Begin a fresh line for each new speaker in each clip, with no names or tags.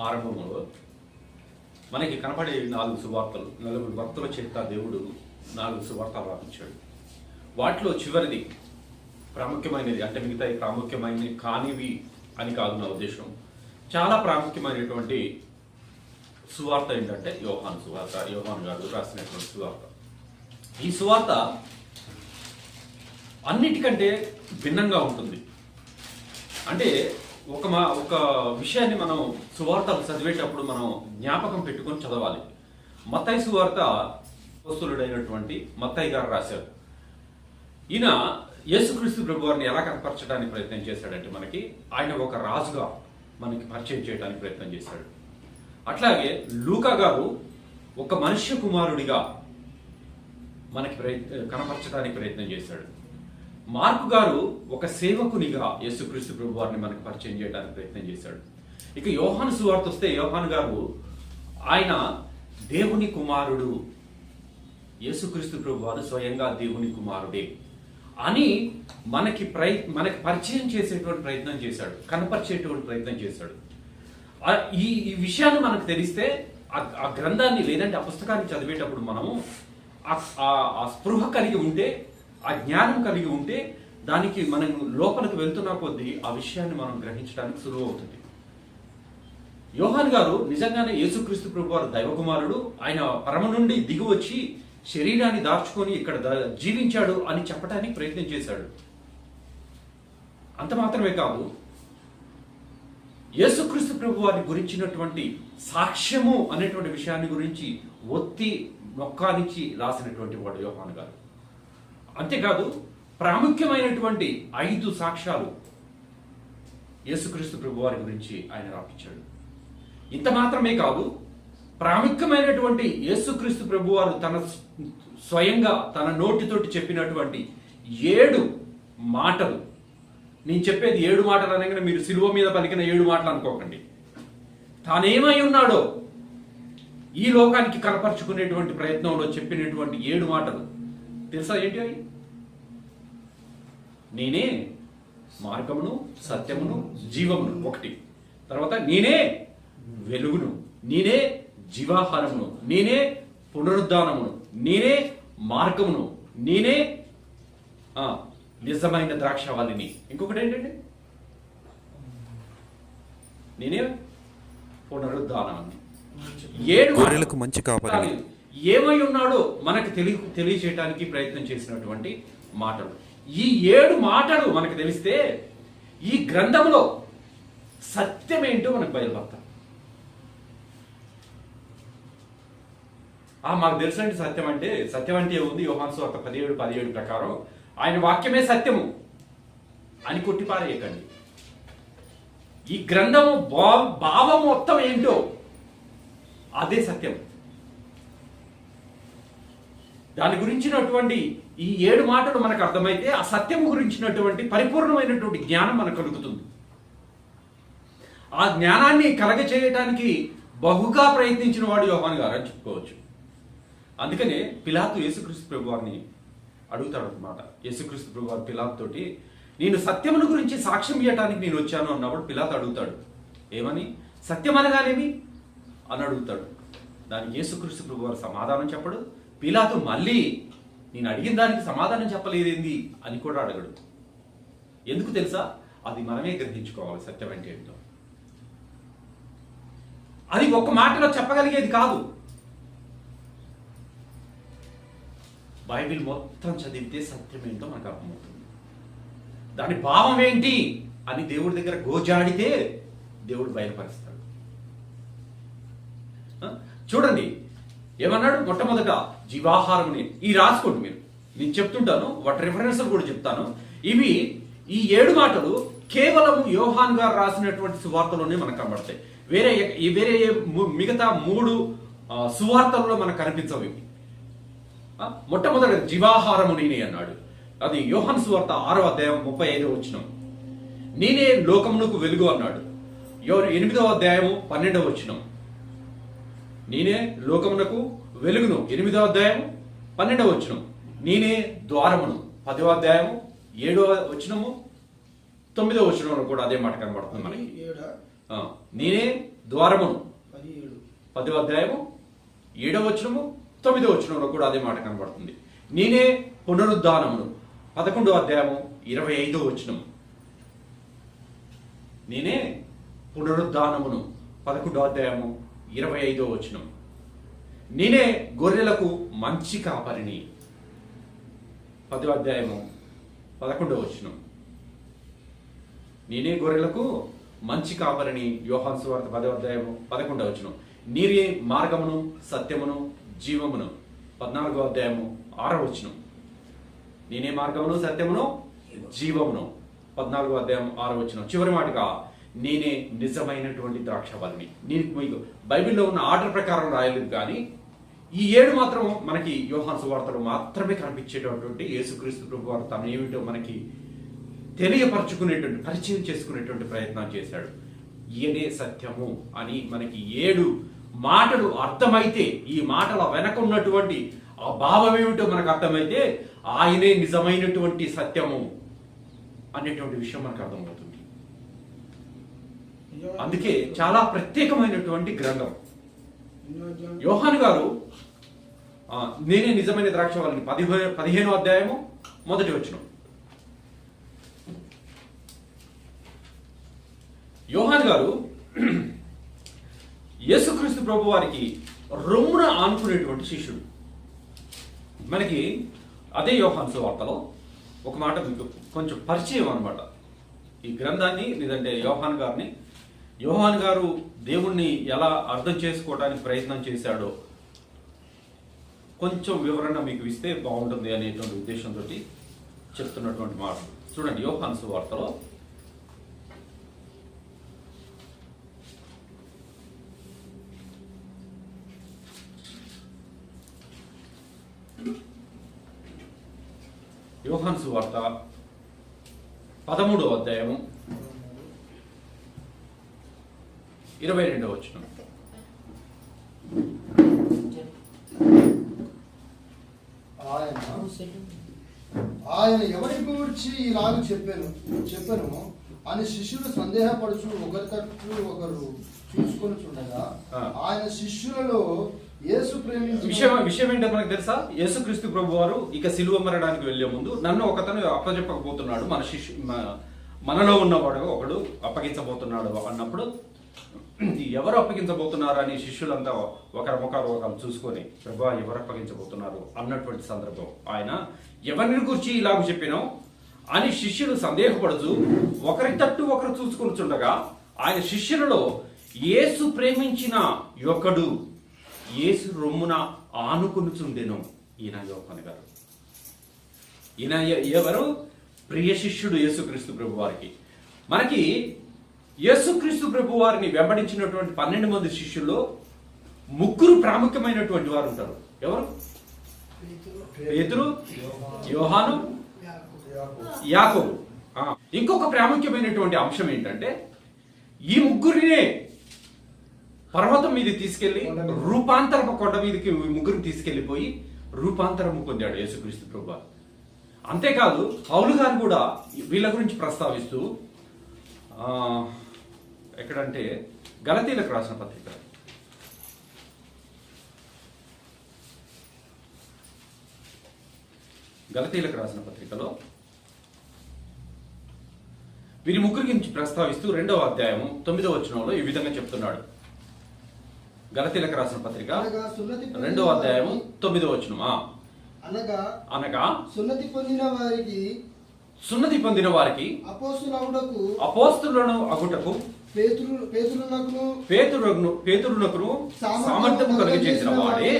ఆరంభంలో మనకి కనపడే 4 సువార్తలు, 4 భక్తుల చేత దేవుడు 4 సువార్తలు రాపించాడు. వాటిలో చివరిది ప్రాముఖ్యమైనది, అంటే మిగతా ప్రాముఖ్యమైనవి కానివి అని కాదు నా ఉద్దేశం. చాలా ప్రాముఖ్యమైనటువంటి సువార్త ఏంటంటే యోహాను సువార్త. యోహాను గారు రాసినటువంటి సువార్త. ఈ సువార్త అన్నిటికంటే భిన్నంగా ఉంటుంది. అంటే ఒక విషయాన్ని మనం సువార్తలు చదివేటప్పుడు మనం జ్ఞాపకం పెట్టుకొని చదవాలి. మత్తయి సువార్త అపోస్తలుడైనటువంటి మత్తయి గారు రాశారు. ఈయన యేసుక్రీస్తు ప్రభు వారిని ఎలా కనపరచడానికి ప్రయత్నం చేశాడంటే ఆయన ఒక రాజుగా మనకి పరిచయం చేయడానికి ప్రయత్నం చేశాడు. అట్లాగే లూకా గారు ఒక మనుష్య కుమారుడిగా మనకి కనపరచడానికి ప్రయత్నం చేశాడు. మార్కు గారు ఒక సేవకునిగా యేసుక్రీస్తు ప్రభు వారిని మనకు పరిచయం చేయడానికి ప్రయత్నం చేశాడు. ఇక యోహాను సువార్త వస్తే యోహాను గారు ఆయన దేవుని కుమారుడు, యేసుక్రీస్తు ప్రభు వారు స్వయంగా దేవుని కుమారుడే అని మనకి పరిచయం చేసేటువంటి ప్రయత్నం చేశాడు, కనపరిచేటువంటి ప్రయత్నం చేశాడు. ఈ విషయాన్ని మనకు తెలిస్తే ఆ గ్రంథాన్ని లేదంటే ఆ పుస్తకాన్ని చదివేటప్పుడు మనము ఆ స్పృహ కలిగి ఉంటే, ఆ జ్ఞానం కలిగి ఉంటే దానికి మనం లోపలికి వెళ్తున్న కొద్దీ ఆ విషయాన్ని మనం గ్రహించడానికి సులువు అవుతుంది. యోహాను గారు నిజంగానే యేసుక్రీస్తు ప్రభు వారు దైవకుమారుడు, ఆయన పరమ నుండి దిగి వచ్చి శరీరాన్ని దార్చుకొని ఇక్కడ జీవించాడు అని చెప్పడానికి ప్రయత్నం చేశాడు. అంత మాత్రమే కాదు, యేసుక్రీస్తు ప్రభు వారిని గురించినటువంటి సాక్ష్యము అనేటువంటి విషయాన్ని గురించి ఒత్తి నొక్కానిచ్చి రాసినటువంటి వాడు యోహాను గారు. అంతేకాదు, ప్రాముఖ్యమైనటువంటి 5 సాక్ష్యాలు యేసుక్రీస్తు ప్రభు వారి గురించి ఆయన రాపించాడు. ఇంత మాత్రమే కాదు, ప్రాముఖ్యమైనటువంటి యేసుక్రీస్తు ప్రభు వారు స్వయంగా తన నోటితోటి చెప్పినటువంటి 7 మాటలు. నేను చెప్పేది 7 మాటలు అనగానే మీరు సిలువ మీద పలికిన 7 మాటలు అనుకోకండి. తానేమై ఉన్నాడో ఈ లోకానికి కనపరుచుకునేటువంటి ప్రయత్నంలో చెప్పినటువంటి 7 మాటలు తెలుసా ఏంటి అవి? నేనే మార్గమును, సత్యమును, జీవమును 1. తర్వాత నేనే వెలుగును, నేనే జీవాహారమును, నేనే పునరుద్ధానమును, నేనే మార్గమును, నేనే నిజమైన ద్రాక్షావల్లిని. ఇంకొకటి ఏంటండి? నేనే పునరుద్ధానాన్ని. 7
గొర్రెలకు మంచి కాపరి.
ఏమై ఉన్నాడో మనకు తెలియచేయడానికి ప్రయత్నం చేసినటువంటి మాటలు. ఈ 7 మాటలు మనకు తెలిస్తే ఈ గ్రంథంలో సత్యం ఏంటో మనకు బయలుపడతాం. మాకు తెలుసండి సత్యం అంటే ఏముంది? యోహాను సువార్త 17:17 ప్రకారం ఆయన వాక్యమే సత్యము అని కొట్టిపారేయకండి. ఈ గ్రంథము భావం మొత్తం ఏంటో అదే సత్యం. దాని గురించినటువంటి ఈ 7 మాటలు మనకు అర్థమైతే ఆ సత్యం గురించినటువంటి పరిపూర్ణమైనటువంటి జ్ఞానం మనకు కలుగుతుంది. ఆ జ్ఞానాన్ని కలగచేయటానికి బహుగా ప్రయత్నించిన వాడు యోహాను గారు అని చెప్పుకోవచ్చు. అందుకనే పిలాతు యేసుక్రీస్తు ప్రభు వారిని అడుగుతాడు అన్నమాట. యేసుక్రీస్తు ప్రభు వారు పిలాతు తోటి నేను సత్యమును గురించి సాక్ష్యం ఇవ్వటానికి నేను వచ్చాను అన్నప్పుడు పిలాతు అడుగుతాడు, ఏమని? సత్యం అనగానేమి అని అడుగుతాడు. దానికి యేసుక్రీస్తు ప్రభు వారు సమాధానం చెప్పడు. పిలాతు మళ్ళీ నేను అడిగిన దానికి సమాధానం చెప్పలేదేంది అని కూడా అడగడు. ఎందుకు తెలుసా? అది మనమే గ్రహించుకోవాలి సత్యం అంటే ఏంటో. అది ఒక్క మాటలో చెప్పగలిగేది కాదు. బైబిల్ మొత్తం చదివితే సత్యం ఏంటో మనకు అర్థమవుతుంది. దాని భావం ఏంటి అని దేవుడి దగ్గర గోజాడితే దేవుడు బయలుపరుస్తాడు. చూడండి ఏమన్నాడు? మొట్టమొదట జీవాహారముని. ఈ రాసుకోండి మీరు, నేను చెప్తుంటాను, వాటి రిఫరెన్స్లు కూడా చెప్తాను. ఈ 7 మాటలు కేవలం యోహాన్ గారు రాసినటువంటి సువార్తలోనే మనకు కనబడతాయి. వేరే మిగతా 3 సువార్తల్లో మనకు కనిపించవు ఇవి. మొట్టమొదటి జీవాహారము నేనే అన్నాడు. అది యోహాను సువార్త 6:35 నేనే లోకమునకు వెలుగు అన్నాడు. 8:12 నేనే లోకమునకు వెలుగును. 8:12 నేనే ద్వారమును. 10:7 9 కూడా అదే మాట కనబడుతుంది మనకి. నేనే ద్వారమును 10వ అధ్యాయము 7వ వచనము 9వ వచనంలో కూడా అదే మాట కనబడుతుంది. నేనే పునరుద్ధానమును 11వ అధ్యాయము 25వ వచనము. నేనే పునరుద్ధానమును 11వ అధ్యాయము 25వ వచనం. నేనే గొర్రెలకు మంచి కాపరిని 10వ అధ్యాయము 11వ వచనం. నేనే గొర్రెలకు మంచి కాపరిని యోహాను సువార్త 10వ అధ్యాయము 11వ వచనం. నీరే మార్గమును సత్యమును జీవమును 14వ అధ్యాయము 6వ వచనం. నేనే మార్గమును సత్యమును జీవమును 14వ అధ్యాయం 6వ వచనం. చివరి మాటగా నేనే నిజమైనటువంటి ద్రాక్షవల్లిని. నేను మీకు బైబిల్లో ఉన్న ఆర్డర్ ప్రకారం రాయలేదు, కానీ ఈ 7 మాత్రం మనకి యోహాను సువార్తలో మాత్రమే కనిపించేటటువంటి యేసుక్రీస్తు ప్రభు వారు తను ఏమిటో మనకి తెలియపరచుకునేటువంటి, పరిచయం చేసుకునేటువంటి ప్రయత్నం చేశాడు. ఈయనే సత్యము అని మనకి 7 మాటలు అర్థమైతే, ఈ మాటల వెనక ఉన్నటువంటి ఆ భావం ఏమిటో మనకు అర్థమైతే ఆయనే నిజమైనటువంటి సత్యము అనేటువంటి విషయం మనకు అర్థమవుతుంది. అందుకే చాలా ప్రత్యేకమైనటువంటి గ్రంథం. యోహాను గారు నేనే నిజమైన ద్రాక్షవల్లిని 15వ అధ్యాయము 1వ వచనం. యోహాను గారు యేసుక్రీస్తు ప్రభు వారికి రొమ్మున ఆనుకునేటువంటి శిష్యుడు. మనకి అదే యోహాను సువార్తలో ఒక మాట మీకు కొంచెం పరిచయం అనమాట. ఈ గ్రంథాన్ని, లేదంటే యోహాను గారు దేవుణ్ణి ఎలా అర్థం చేసుకోవడానికి ప్రయత్నం చేశాడో కొంచెం వివరణ మీకు ఇస్తే బాగుంటుంది అనేటువంటి ఉద్దేశంతో చెప్తున్నటువంటి మాట చూడండి. యోహాను సువార్తలో యోహాను సువార్త 13వ అధ్యాయము 22వ వచనం.
ఆయన ఎవరి గురించి ఇలాగ చెప్పాను అని శిష్యులు సందేహపడుచు ఒకరి తట్టు ఒకరు చూసుకొని చూడగా ఆయన శిష్యులలో యేసు
విషయం ఏంటో మనకు తెలుసా? యేసుక్రీస్తు ప్రభు వారు ఇక సిలువ మరణానికి వెళ్లే ముందు నన్ను ఒకతను అప్పచెప్పకపోతున్నాడు, మనలో ఉన్నవాడు ఒకడు అప్పగించబోతున్నాడు అన్నప్పుడు ఎవరు అప్పగించబోతున్నారు అని శిష్యులంతా ఒకరు చూసుకొని ప్రభు ఎవరు అప్పగించబోతున్నారు అన్నటువంటి సందర్భం ఆయన ఎవరిని గురించి ఇలాగ చెప్పినాం అని శిష్యులు సందేహపడుతూ ఒకరి తట్టు ఒకరు చూసుకొని చుండగా ఆయన శిష్యులలో యేసు ప్రేమించిన యొక్కడు యేసు రొమ్మున ఆనుకుని చుండెను. ఈయన యోహాను గారు. ఈయన ఎవరు? ప్రియ శిష్యుడు యేసుక్రీస్తు ప్రభు వారికి. మనకి యేసుక్రీస్తు ప్రభు వారిని వెంబడించినటువంటి 12 మంది శిష్యుల్లో 3 ప్రాముఖ్యమైనటువంటి వారు ఉంటారు. ఎవరు? పేతురు, యోహాను, యాకోబు. ఇంకొక ప్రాముఖ్యమైనటువంటి అంశం ఏంటంటే ఈ 3నే పర్వతం మీద తీసుకెళ్లి రూపాంతరపు కొండ మీదకి 3 తీసుకెళ్లిపోయి రూపాంతరము పొందాడు యేసుక్రీస్తు ప్రభు. అంతేకాదు పౌలు గారు కూడా వీళ్ళ గురించి ప్రస్తావిస్తూ ఎక్కడంటే గలతీలకు రాసిన పత్రిక పత్రికలో వీరి 3 గురించి ప్రస్తావిస్తూ 2వ అధ్యాయము 9వ వచనంలో ఈ విధంగా చెప్తున్నాడు. గలతీలకు రాసిన పత్రిక 2వ అధ్యాయము 9వ వచనం. అనగా సున్నతి పొందిన వారికి అపోస్తలులను అగుటకు పేతురునకును సామర్థ్యము కలిగజేసిన వాడే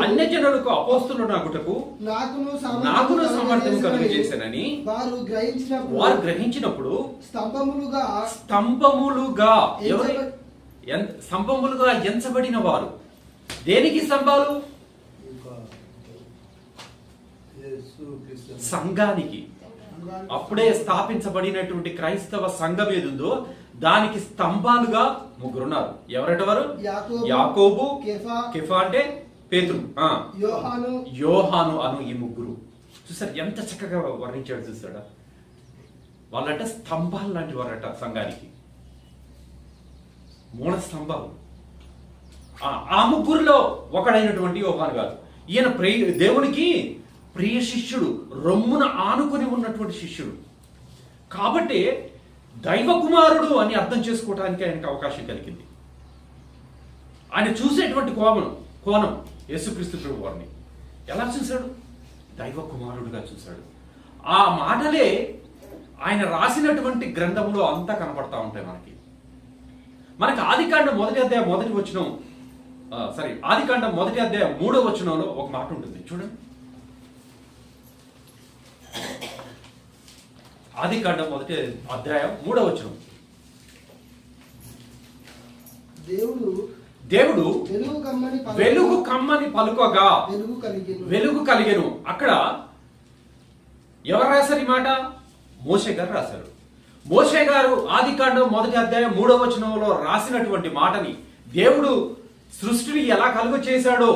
అన్యజనులకు అపోస్తలులను అగుటకు నాకును సామర్థ్యము కలిగజేశానని వారు గ్రహించినప్పుడు స్తంభములుగా ఎంచబడిన వారు. దేనికి స్తంభాలు? సంఘానికి. అప్పుడే స్థాపించబడినటువంటి క్రైస్తవ సంఘం ఏదుందో దానికి స్తంభాలుగా 3 ఉన్నారు. ఎవరట వారు? యాకోబు, కేఫా అంటే పేతురు, యోహాను అను ఈ 3. చూసారు ఎంత చక్కగా వర్ణించాడు? చూసాడా? వాళ్ళట స్తంభాలు లాంటి వారట సంఘానికి. మూల స్తంభాలు. ఆ ముగ్గురులో ఒకడైనటువంటి యోహాను గారు, ఈయన దేవునికి ప్రియ శిష్యుడు, రొమ్మున ఆనుకొని ఉన్నటువంటి శిష్యుడు. కాబట్టి దైవ కుమారుడు అని అర్థం చేసుకోవడానికి ఆయనకు అవకాశం కలిగింది. ఆయన చూసేటువంటి కోణం యేసుక్రీస్తు ప్రభు వారిని ఎలా చూశాడు? దైవ కుమారుడుగా చూశాడు. ఆ మాటలే ఆయన రాసినటువంటి గ్రంథంలో అంతా కనపడతా ఉంటాయి మనకి ఆదికాండం మొదటి అధ్యాయం 3వ వచనంలో ఒక మాట ఉంటుంది చూడండి. ఆదికాండం 3వ వచనం. దేవుడు వెలుగు కమ్మని పలుకగా వెలుగు కలిగెను. అక్కడ ఎవరు రాశారు ఈ మాట? మోషే గారు రాశారు. మోషే గారు ఆదికాండం 3వ వచనంలో రాసినటువంటి మాటని దేవుడు సృష్టిని ఎలా కలుగ చేశాడో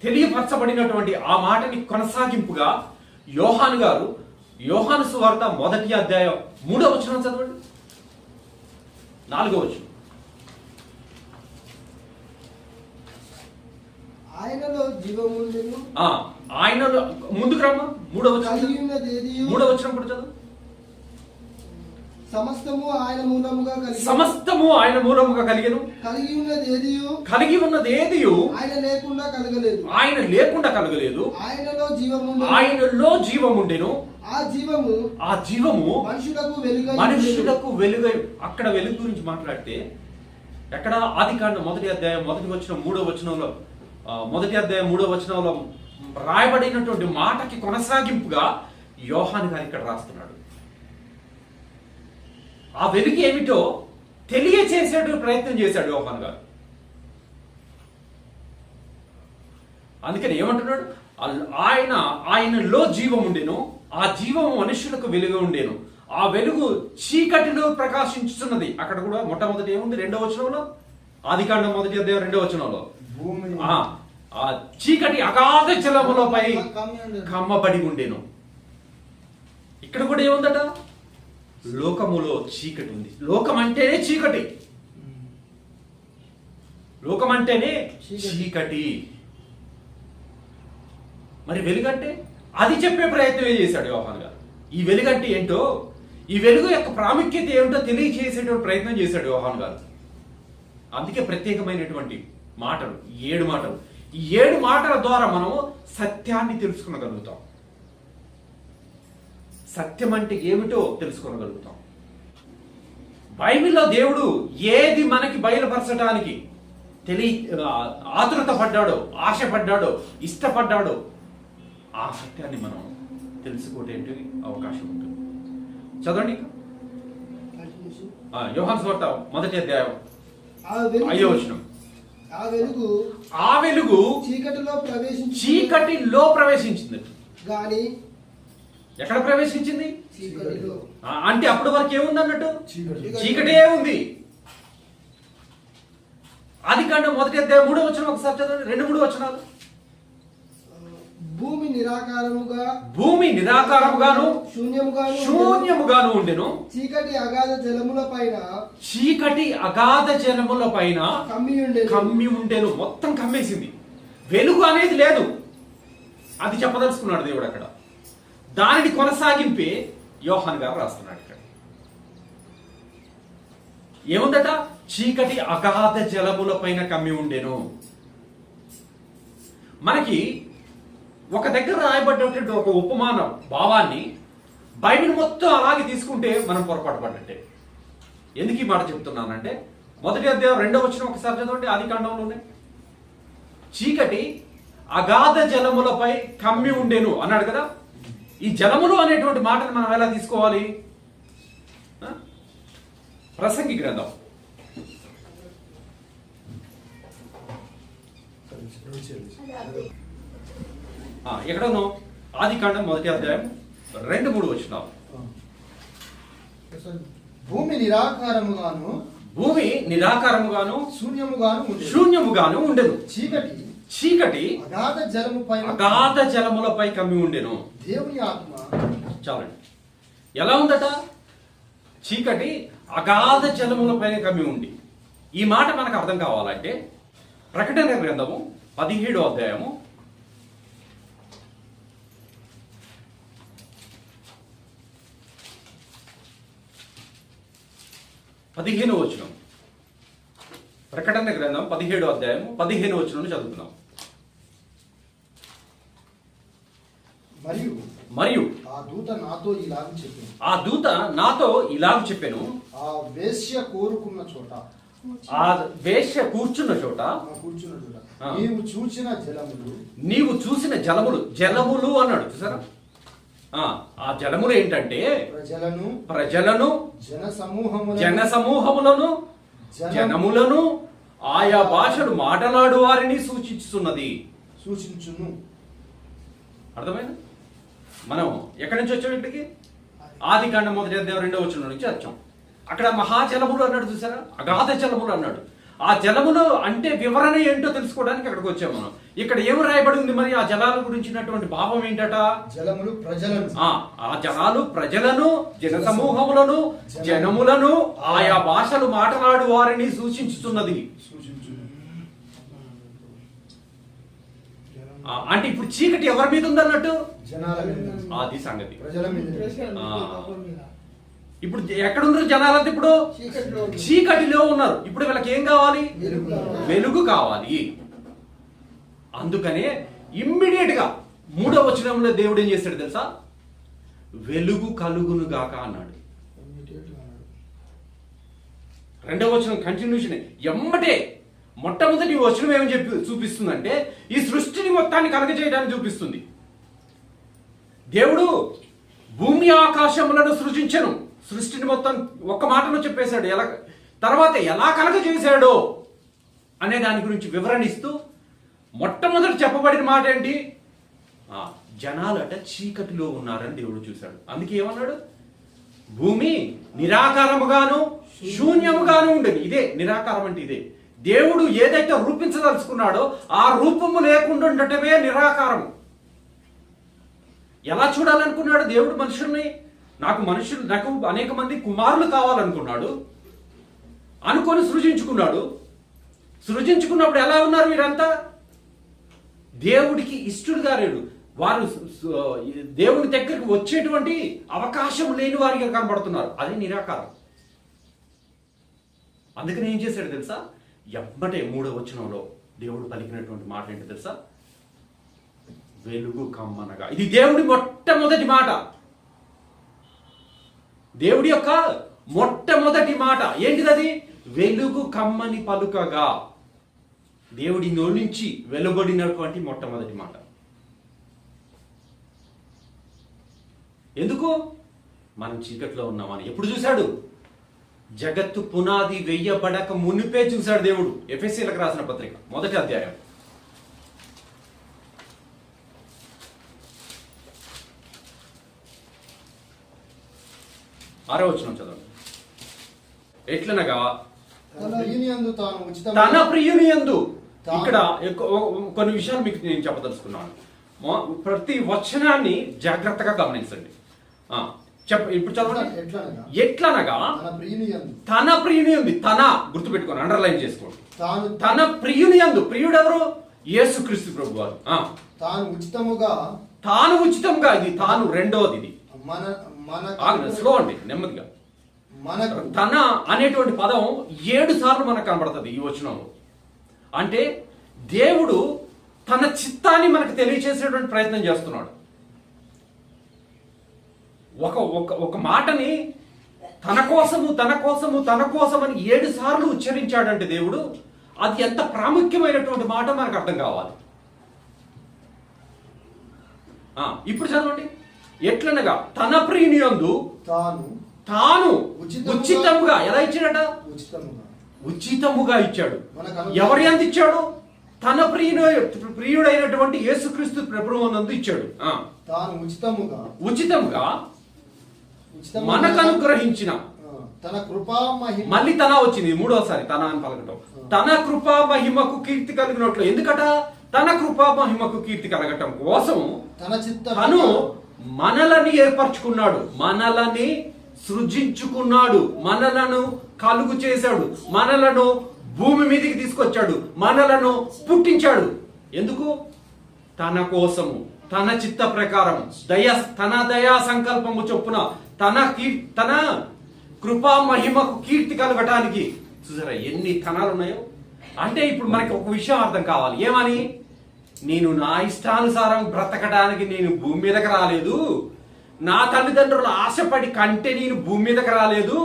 తెలియపరచబడినటువంటి ఆ మాటని కొనసాగింపుగా యోహాను గారు యోహాను సువార్త 3వ వచనం చదవండి. 4వ వచనం.
ఆయనలో జీవముండెను.
ఆయనలో ముందుకు రమ్మ. 3వ వచనం కూడా చదువు.
సమస్తము ఆయన
మూలముగా కలిగెను. కలిగి ఉన్నదేదియు ఆయన లేకుండా కలగలేదు. ఆయనలో జీవముండెను. ఆ జీవము మనుషులకు వెలుగై. అక్కడ వెలుగు గురించి మాట్లాడితే ఎక్కడ? ఆదికాండం 1వ అధ్యాయం 3వ వచనంలో రాయబడినటువంటి మాటకి కొనసాగింపుగా యోహాను గారు ఇక్కడ రాస్తున్నాడు. ఆ వెలుగు ఏమిటో తెలియచేసేటువంటి ప్రయత్నం చేశాడు యోహాను గారు. అందుకని ఏమంటున్నాడు? ఆయనలో జీవం ఉండెను. ఆ జీవము మనుషులకు వెలుగు ఉండేను. ఆ వెలుగు చీకటిలో ప్రకాశించుతున్నది. అక్కడ కూడా మొట్టమొదటి ఏముంది? 2వ వచనంలో, ఆదికాండం 1వ అధ్యాయం 2వ వచనంలో, ఆ చీకటి అగాధ జలములపై కమ్మబడి ఉండేను. ఇక్కడ కూడా ఏముందట? లోకములో చీకటి ఉంది. లోకం అంటేనే చీకటి. లోకం అంటేనే చీకటి. మరి వెలుగంటే అది చెప్పే ప్రయత్నం చేశాడు యోహాను గారు. ఈ వెలుగంటే ఏంటో, ఈ వెలుగు యొక్క ప్రాముఖ్యత ఏమిటో తెలియజేసేటువంటి ప్రయత్నం చేశాడు యోహాను గారు. అందుకే ప్రత్యేకమైనటువంటి మాటలు, 7 మాటలు. ఈ 7 మాటల ద్వారా మనం సత్యాన్ని తెలుసుకోగలుగుతాం. సత్యం అంటే ఏమిటో తెలుసుకోగలుగుతాం. బైబిల్లో దేవుడు ఏది మనకి బయలుపరచడానికి ఆతురత పడ్డాడో, ఆశపడ్డాడో, ఇష్టపడ్డాడో ఆ సత్యాన్ని మనం తెలుసుకోవడానికి అవకాశం ఉంటుంది. చదవండి. యోహాను సువార్త 1వ అధ్యాయం 5వ వచనం. ఆ వెలుగు చీకటిలో ప్రవేశించింది.
గాని
ఎక్కడ ప్రవేశించింది? అంటే అప్పటి వరకు ఏముంది అన్నట్టు? చీకటే ఉంది. ఆదికాండం 1వ అధ్యాయం 3వ వచనం ఒకసారి చదవండి. 2-3 వచనాలు.
భూమి
నిరాకారముగాను శూన్యముగాను ఉండెను.
చీకటి అగాధ జలముల పైన
కమ్మి ఉండెను. మొత్తం కమ్మేసింది. వెలుగు అనేది లేదు. అది చెప్పదలుచుకున్నాడు దేవుడు అక్కడ. దానిని కొనసాగింపే యోహాను గారు రాస్తున్నాడు ఇక్కడ. ఏముందట? చీకటి అగాధ జలముల పైన కమ్మి ఉండెను. మనకి ఒక దగ్గర రాయబడ్డటువంటి ఒక ఉపమాన భావాన్ని బైబిల్ మొత్తం అలాగే తీసుకుంటే మనం పొరపాటు పడ్డట్టే. ఎందుకు ఈ మాట చెప్తున్నానంటే, 1వ అధ్యాయం 2వ వచనం ఒకసారి చదవండి. ఆదికాండంలోనే చీకటి అగాధ జలములపై కమ్మి ఉండేను అన్నాడు కదా. ఈ జలములు అనేటువంటి మాటను మనం ఎలా తీసుకోవాలి? ప్రసంగి గ్రంథం ఎక్కడనో ఆదికాండం 1వ అధ్యాయం 2-3 వచనాలు.
భూమి నిరాకారముగాను
శూన్యముగాను ఉండెను. చీకటి
అగాధ
జలములపై కమ్మి ఉండెను.
దేవుని ఆత్మ.
చాలండి. ఎలా ఉందట? చీకటి అగాధ జలములపైన కమ్మి ఉంది. ఈ మాట మనకు అర్థం కావాలంటే ప్రకటన గ్రంథము 17వ అధ్యాయము 15వ వచనం. ప్రకటన గ్రంథం 17వ అధ్యాయము 15వ వచనం చదువుతున్నాం. మరియు
ఆ దూత నాతో ఇలాగ చెప్పాను, ఆ వేశ్య కోరుకున్న చోట,
ఆ వేశ్య కూర్చున్న చోట నీవు చూసిన జలములు అన్నాడు. చూసారా? ఆ జలములు ఏంటంటే ప్రజలను జనసమూహములను జనములను ఆయా భాషలు మాట్లాడు వారిని సూచించును. అర్థమైంది? మనం ఎక్కడి నుంచి వచ్చాం? ఇక్కడికి ఆదికాండం 1వ అధ్యాయం 2వ వచనం నుంచి వచ్చాం. అక్కడ మహాజలములు అన్నాడు. చూసారా? అగాధ జలములు అన్నాడు. ఆ జలములు అంటే వివరణ ఏంటో తెలుసుకోవడానికి అక్కడికి వచ్చాం మనం. ఇక్కడ ఏమి రాయబడి ఉంది మరి? ఆ జలాల గురించినటువంటి భావం ఏంటట?
జలములు ప్రజలను,
ఆ జలాలు ప్రజలను, జనసమూహములను, జనములను, ఆయా భాషలు మాట్లాడు వారిని సూచించుతున్నది. అంటే ఇప్పుడు చీకటి ఎవరి మీద ఉందన్నట్టు?
జనాల మీద.
అది సంగతి.
ప్రజల మీద.
ఇప్పుడు ఎక్కడున్నారు జనాలంతా? ఇప్పుడు చీకటిలో ఉన్నారు. ఇప్పుడు వీళ్ళకి ఏం కావాలి? వెలుగు కావాలి. అందుకనే ఇమ్మీడియట్ గా 3వ వచనంలో దేవుడు ఏం చేస్తాడు తెలుసా? వెలుగు కలుగును గాక అన్నాడు. 2వ వచనం కంటిన్యూషన్ ఎమ్మటే. మొట్టమొదటి వచనం ఏమని చెప్పి చూపిస్తుందంటే ఈ సృష్టిని మొత్తాన్ని కలగజేయడానికి చూపిస్తుంది. దేవుడు భూమి ఆకాశములను సృజించను. సృష్టిని మొత్తం ఒక్క మాటలో చెప్పేశాడు. తర్వాత ఎలా కలగజేశాడో అనే దాని గురించి వివరణిస్తూ మొట్టమొదటి చెప్పబడిన మాట ఏంటి? జనాలట చీకటిలో ఉన్నారని దేవుడు చూశాడు. అందుకే ఏమన్నాడు? భూమి నిరాకారముగాను శూన్యముగాను ఉండేది. ఇదే నిరాకారం అంటే ఇదే. దేవుడు ఏదైతే రూపించదలుచుకున్నాడో ఆ రూపము లేకుండా ఉండటమే నిరాకారం. ఎలా చూడాలనుకున్నాడు దేవుడు మనుషుల్ని? నాకు అనేక మంది కుమారులు కావాలనుకున్నాడు. అనుకొని సృజించుకున్నాడు. సృజించుకున్నప్పుడు ఎలా ఉన్నారు మీరంతా? దేవుడికి ఇష్టడుగా లేడు. వారు దేవుని దగ్గరికి వచ్చేటువంటి అవకాశం లేని వారిగా కనబడుతున్నారు. అది నిరాకారం. అందుకని ఏం చేశాడు తెలుసా? ఎమ్మటే 3వ వచనంలో దేవుడు పలికినటువంటి మాట ఏంటి తెలుసా? వెలుగు కమ్మనగా. ఇది దేవుడి మొట్టమొదటి మాట. దేవుడి యొక్క మొట్టమొదటి మాట ఏంటిది? వెలుగు కమ్మని పలుకగా. దేవుడి నోటి నుంచి వెలువడినటువంటి మొట్టమొదటి మాట. ఎందుకు? మనం చీకట్లో ఉన్నామని ఎప్పుడు చూశాడు? జగత్తు పునాది వెయ్యబడక మునిపే చూశాడు దేవుడు. ఎఫెసీలకు రాసిన పత్రిక 1వ అధ్యాయం 6వ వచనం చదవండి. ఎట్లనగా తన ప్రియుని యందు. ఇక్కడ కొన్ని విషయాలు మీకు నేను చెప్పదలుచుకున్నాను. ప్రతి వచనాన్ని జాగ్రత్తగా గమనించండి. ఇప్పుడు చదవండి. ఎట్లనగా తన ప్రియుని యందు. తన గుర్తుపెట్టుకోండి, అండర్లైన్ చేసుకోండి. తన ప్రియుని యందు. ప్రియుడు ఎవరు? యేసుక్రీస్తు ప్రభు వారు.
తాను ఉచితంగా. ఇది తాను రెండవది. ఇది
స్లో అండి, నెమ్మదిగా. తన అనేటువంటి పదం 7 సార్లు మనకు కనబడుతుంది ఈ వచనంలో. అంటే దేవుడు తన చిత్తాన్ని మనకు తెలియచేసేటువంటి ప్రయత్నం చేస్తున్నాడు. ఒక మాటని తన కోసము అని 7 సార్లు ఉచ్చరించాడంటే దేవుడు, అది ఎంత ప్రాముఖ్యమైనటువంటి మాట మనకు అర్థం కావాలి. ఇప్పుడు చదవండి. ఎట్లనగా తన ప్రియుని యందు తాను ఉచితముగా. ఎలా ఇచ్చాడట? ఉచితముగా ఇచ్చాడు. ఎవరి యందు ఇచ్చాడు? తన ప్రియుడైనటువంటి యేసుక్రీస్తు ప్రభువునందు ఇచ్చాడు.
తాను
ఉచితముగా మనకు అనుగ్రహించిన
తన కృపా మహిమ.
మళ్ళీ తన వచ్చింది 3వసారి తన అని పలకటం. తన కృపా మహిమకు కీర్తి కలిగినట్లు. ఎందుకట? తన కృపా మహిమకు కీర్తి కలగటం కోసం తను మనలని ఏర్పరచుకున్నాడు, మనలని సృజించుకున్నాడు, మనలను కలుగు చేశాడు, మనలను భూమి మీదకి తీసుకొచ్చాడు, మనలను పుట్టించాడు. ఎందుకు? తన కోసము, తన చిత్త ప్రకారం, తన దయా సంకల్పము చొప్పున, తన కృపా మహిమకు కీర్తి కలగటానికి. చూసారా ఎన్ని తనాలు ఉన్నాయో? అంటే ఇప్పుడు మనకి ఒక విషయం అర్థం కావాలి. ఏమని? నేను నా ఇష్టానుసారం బ్రతకడానికి నేను భూమి మీదకి రాలేదు. నా తల్లిదండ్రుల ఆశపడి కంటే నేను భూమి మీదకి రాలేదు.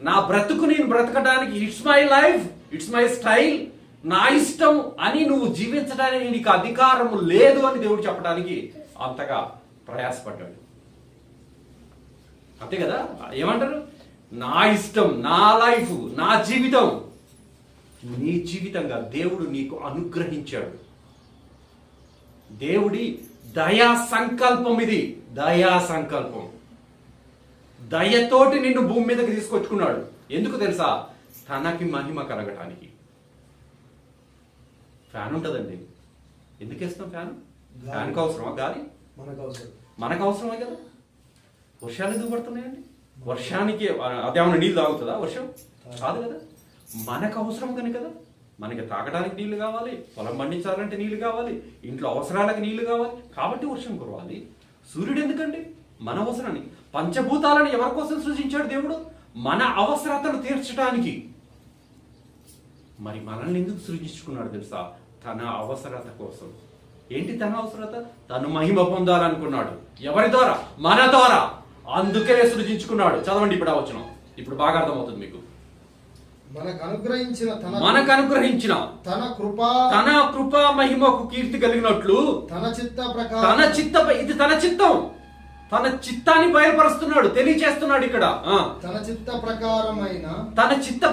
నా బ్రతుకు నేను బ్రతకడానికి it's my life, it's my style, నా ఇష్టం అని నువ్వు జీవించడానికి నీకు అధికారం లేదు అని దేవుడు చెప్పడానికి అంతగా ప్రయాసపడ్డాడు. అంతే కదా? ఏమంటారు? నా ఇష్టం, నా లైఫ్, నా జీవితం. నీ జీవితంగా దేవుడు నీకు అనుగ్రహించాడు. దేవుడి దయా సంకల్పం ఇది. దయా సంకల్పం. దయతోటి నిన్ను భూమి మీదకి తీసుకొచ్చుకున్నాడు. ఎందుకు తెలుసా? తనకి మహిమ కలగటానికి. ఫ్యాన్ ఉంటుందండి. ఎందుకు వేస్తాం ఫ్యాన్? ఫ్యాన్కి అవసరమా గాలి? మనకు అవసరమే కదా. వర్షాలు ఎందుకు పడుతున్నాయండి? వర్షానికి అదేమన్నా నీళ్ళు తాగుతుందా? వర్షం కాదు కదా. మనకు అవసరం కనుక కదా. మనకి తాగడానికి నీళ్లు కావాలి, పొలం పండించాలంటే నీళ్లు కావాలి, ఇంట్లో అవసరాలకు నీళ్లు కావాలి. కాబట్టి వర్షం కురవాలి. సూర్యుడు ఎందుకండి? మన అవసరానికి. పంచభూతాలను ఎవరి కోసం సృజించాడు దేవుడు? మన అవసరతను తీర్చడానికి. మరి మనల్ని ఎందుకు సృజించుకున్నాడు తెలుసా? తన అవసరత కోసం. ఏంటి తన అవసరత? తను మహిమ పొందాలనుకున్నాడు. ఎవరి ద్వారా? మన ద్వారా. అందుకే సృజించుకున్నాడు. చదవండి ఇప్పుడు ఆ వచనం. ఇప్పుడు బాగా అర్థమవుతుంది మీకు.
మనకు అనుగ్రహించిన
తన కృపా మహిమకు కీర్తి కలిగినట్లు
తన
చిత్తం. తన చిత్తాన్ని బయలుపరుస్తున్నాడు, తెలియచేస్తున్నాడు ఇక్కడ. తన చిత్త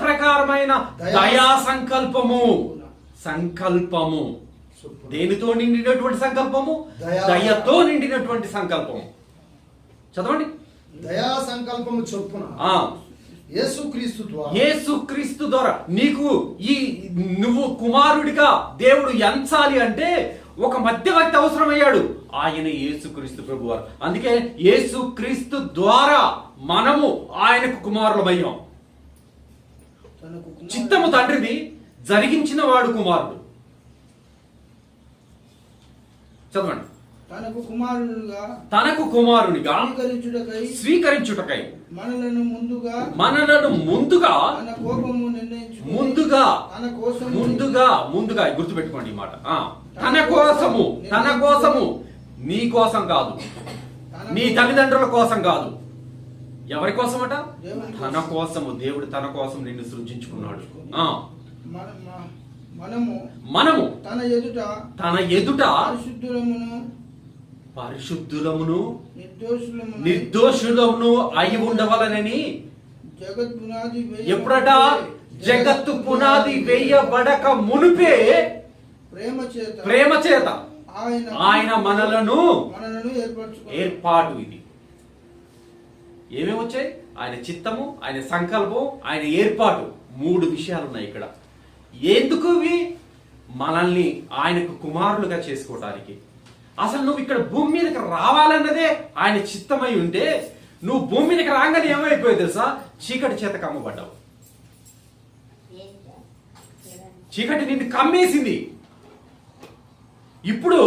ప్రకారమైన దయా సంకల్పము. దేనితో నిండినటువంటి సంకల్పము? దయతో నిండినటువంటి సంకల్పము. చదవండి.
దయా సంకల్పము చొప్పున
యేసుక్రీస్తు ద్వారా నీకు నువ్వు కుమారుడిగా దేవుడు ఎంచాలి అంటే ఒక మధ్యవర్తి అవసరమయ్యాడు. ఆయన యేసుక్రీస్తు ప్రభువారు. అందుకే యేసుక్రీస్తు ద్వారా మనము ఆయనకు కుమారులమయ్యాం. చిత్తము తండ్రిది, జరిగించిన వాడు కుమారుడు. చదవండి. తనకు కుమారునిగా స్వీకరించుటకై మనలను ముందుగా గుర్తుపెట్టుకోండి ఈ మాట. తన కోసము నీ కోసం కాదు, నీ తల్లిదండ్రుల కోసం కాదు. ఎవరి కోసమట? తన కోసము. దేవుడు తన కోసం నిన్ను సృజించుకున్నాడు. మనము తన ఎదుట పరిశుద్ధులమును నిర్దోషులమును అయి ఉండవలనని. ఎప్పుడట? జగత్తు పునాది వేయబడక మునిపే ప్రేమ చేత ఆయన మనలను ఏర్పాటు. ఇది ఏమేమి వచ్చాయి? ఆయన చిత్తము, ఆయన సంకల్పం, ఆయన ఏర్పాటు. 3 విషయాలు ఉన్నాయి ఇక్కడ. ఎందుకు ఇవి? మనల్ని ఆయనకు కుమారులుగా చేసుకోవటానికి. అసలు నువ్వు ఇక్కడ భూమి మీదకి రావాలన్నదే ఆయన చిత్తమై ఉంటే, నువ్వు భూమి మీదకి రాగానే ఏమైపోయావు తెలుసా? చీకటి చేత కమ్మబడ్డావు. చీకటి నిన్ను కమ్మేసింది. ఇప్పుడు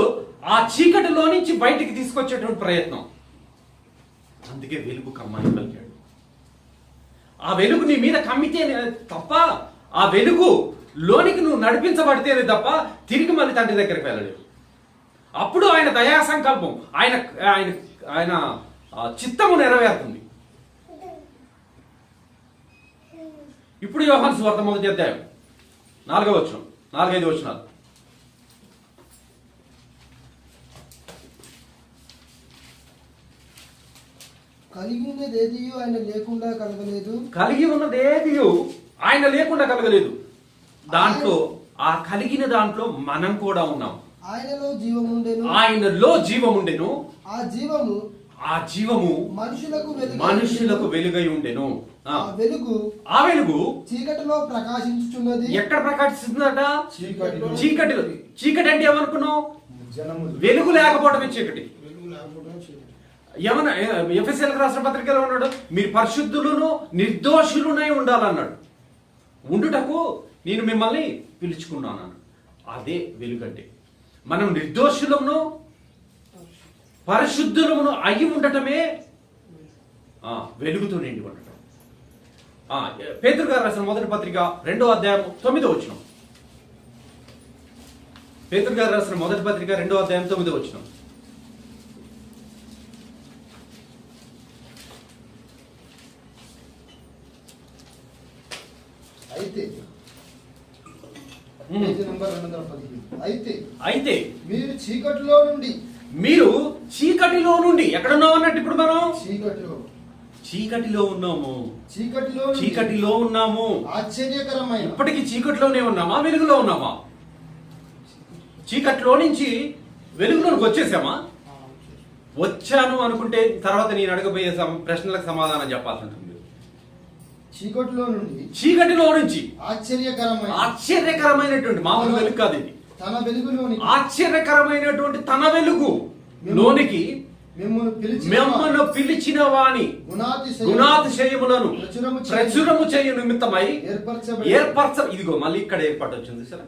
ఆ చీకటిలో నుంచి బయటికి తీసుకొచ్చేటువంటి ప్రయత్నం. అందుకే వెలుగు కమ్మని పలికాడు. ఆ వెలుగు నీ మీద కమ్మితేనే తప్ప, ఆ వెలుగు లోనికి నువ్వు నడిపించబడితేనే తప్ప తిరిగి మళ్ళీ తండ్రి దగ్గరికి వెళ్ళలేవు. అప్పుడు ఆయన దయా సంకల్పం, ఆయన ఆయన ఆయన చిత్తము నెరవేరుతుంది. ఇప్పుడు యోహాను సువార్త 1వ అధ్యాయం 4వ వచనం, 4-5 వచనాలు.
కలిగి ఉన్నదేదియు ఆయన లేకుండా కలగలేదు. దాంట్లో ఆ కలిగిన దాంట్లో మనం కూడా ఉన్నాం. ఆయనలో జీవముండెను. ఆ జీవము
మనుషులకు వెలుగై ఉండెను. ఆ వెలుగు
చీకటిలో ప్రకాశించుచున్నది.
ఎక్కడ ప్రకాశిస్తుందట? చీకటి అంటే ఏమనుకున్నావు? వెలుగు లేకపోవడమే చీకటి. ఏమన్నా ఎఫెసీయులకు రాసిన పత్రికలో ఉన్నాడు, మీరు పరిశుద్ధులను నిర్దోషులునై ఉండాలన్నాడు. ఉండుటకు నేను మిమ్మల్ని పిలుచుకున్నాను. అదే వెలుగంటే. మనం నిర్దోషులమును పరిశుద్ధులమును అయి ఉండటమే వెలుగుతో నిండి ఉండటం. పేతురు గారు రాసిన మొదటి పత్రిక 2వ అధ్యాయం 9వ వచనం. పేతురు గారు రాసిన మొదటి పత్రిక 2వ అధ్యాయం 9వ వచనం.
అయితే పేజీ నంబర్ 215.
అయితే
మీరు చీకటిలో నుండి
ఎక్కడున్నాం అన్నట్టు ఇప్పుడు మనం
చీకటిలో
చీకటిలో ఉన్నాము.
ఆశ్చర్యకరమైన
ఇప్పటికీ చీకటిలోనే ఉన్నామా, వెలుగులో ఉన్నామా? చీకటిలో నుంచి వెలుగులోకి వచ్చేసామా? వచ్చాను అనుకుంటే తర్వాత నేను అడగబోయే ప్రశ్నలకు సమాధానం చెప్పాల్సి ఉంటుంది. చీకటిలో నుంచి ఆశ్చర్యకరమైనటువంటి మామూలు వెలుగు కాదు ఇది.
తన వెలుగులోని
ఆశ్చర్యకరమైనటువంటి తన వెలుగు లోనికి మిమ్మల్ని పిలిచిన వాని గుణాతిశయములను ప్రచురము చేయు నిమిత్తమై ఇదిగో మళ్ళీ ఇక్కడ ఏర్పాటు వచ్చింది సరే.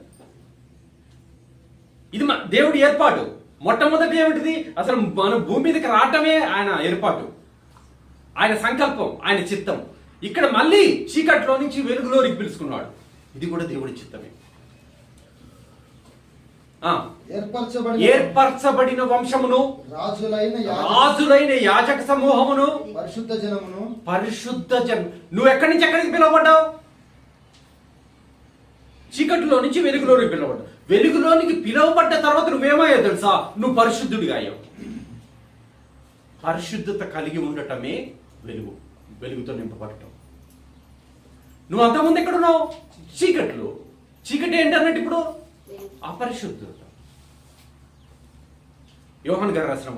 ఇది దేవుడి ఏర్పాటు. మొట్టమొదటి ఏమిటిది? అసలు మన భూమి మీదకి రావటమే ఆయన ఏర్పాటు, ఆయన సంకల్పం, ఆయన చిత్తం. ఇక్కడ మళ్ళీ చీకట్లో నుంచి వెలుగులోనికి పిలుచుకున్నాడు. ఇది కూడా దేవుడి చిత్తమే. ఏర్పరచబడిన వంశమును, రాజులైన యాజక సమూహమును, పరిశుద్ధ జనం. నువ్వు ఎక్కడి నుంచి ఎక్కడికి పిలువబడ్డావు? చీకటిలో నుంచి వెలుగులోనికి పిలువబడ్డావు. వెలుగులోనికి పిలువబడ్డ తర్వాత నువ్వేమయ్యావు తెలుసా? నువ్వు పరిశుద్ధుడిగా అయ్యావు. పరిశుద్ధత కలిగి ఉండటమే వెలుగు, వెలుగుతో నింపబడటం. నువ్వు అంతకుముందు ఎక్కడున్నావు? చీకట్లో. చీకటి ఏంటన్నట్టు ఇప్పుడు అపరిశుద్ధత. యోహాన్ గారు రాసిన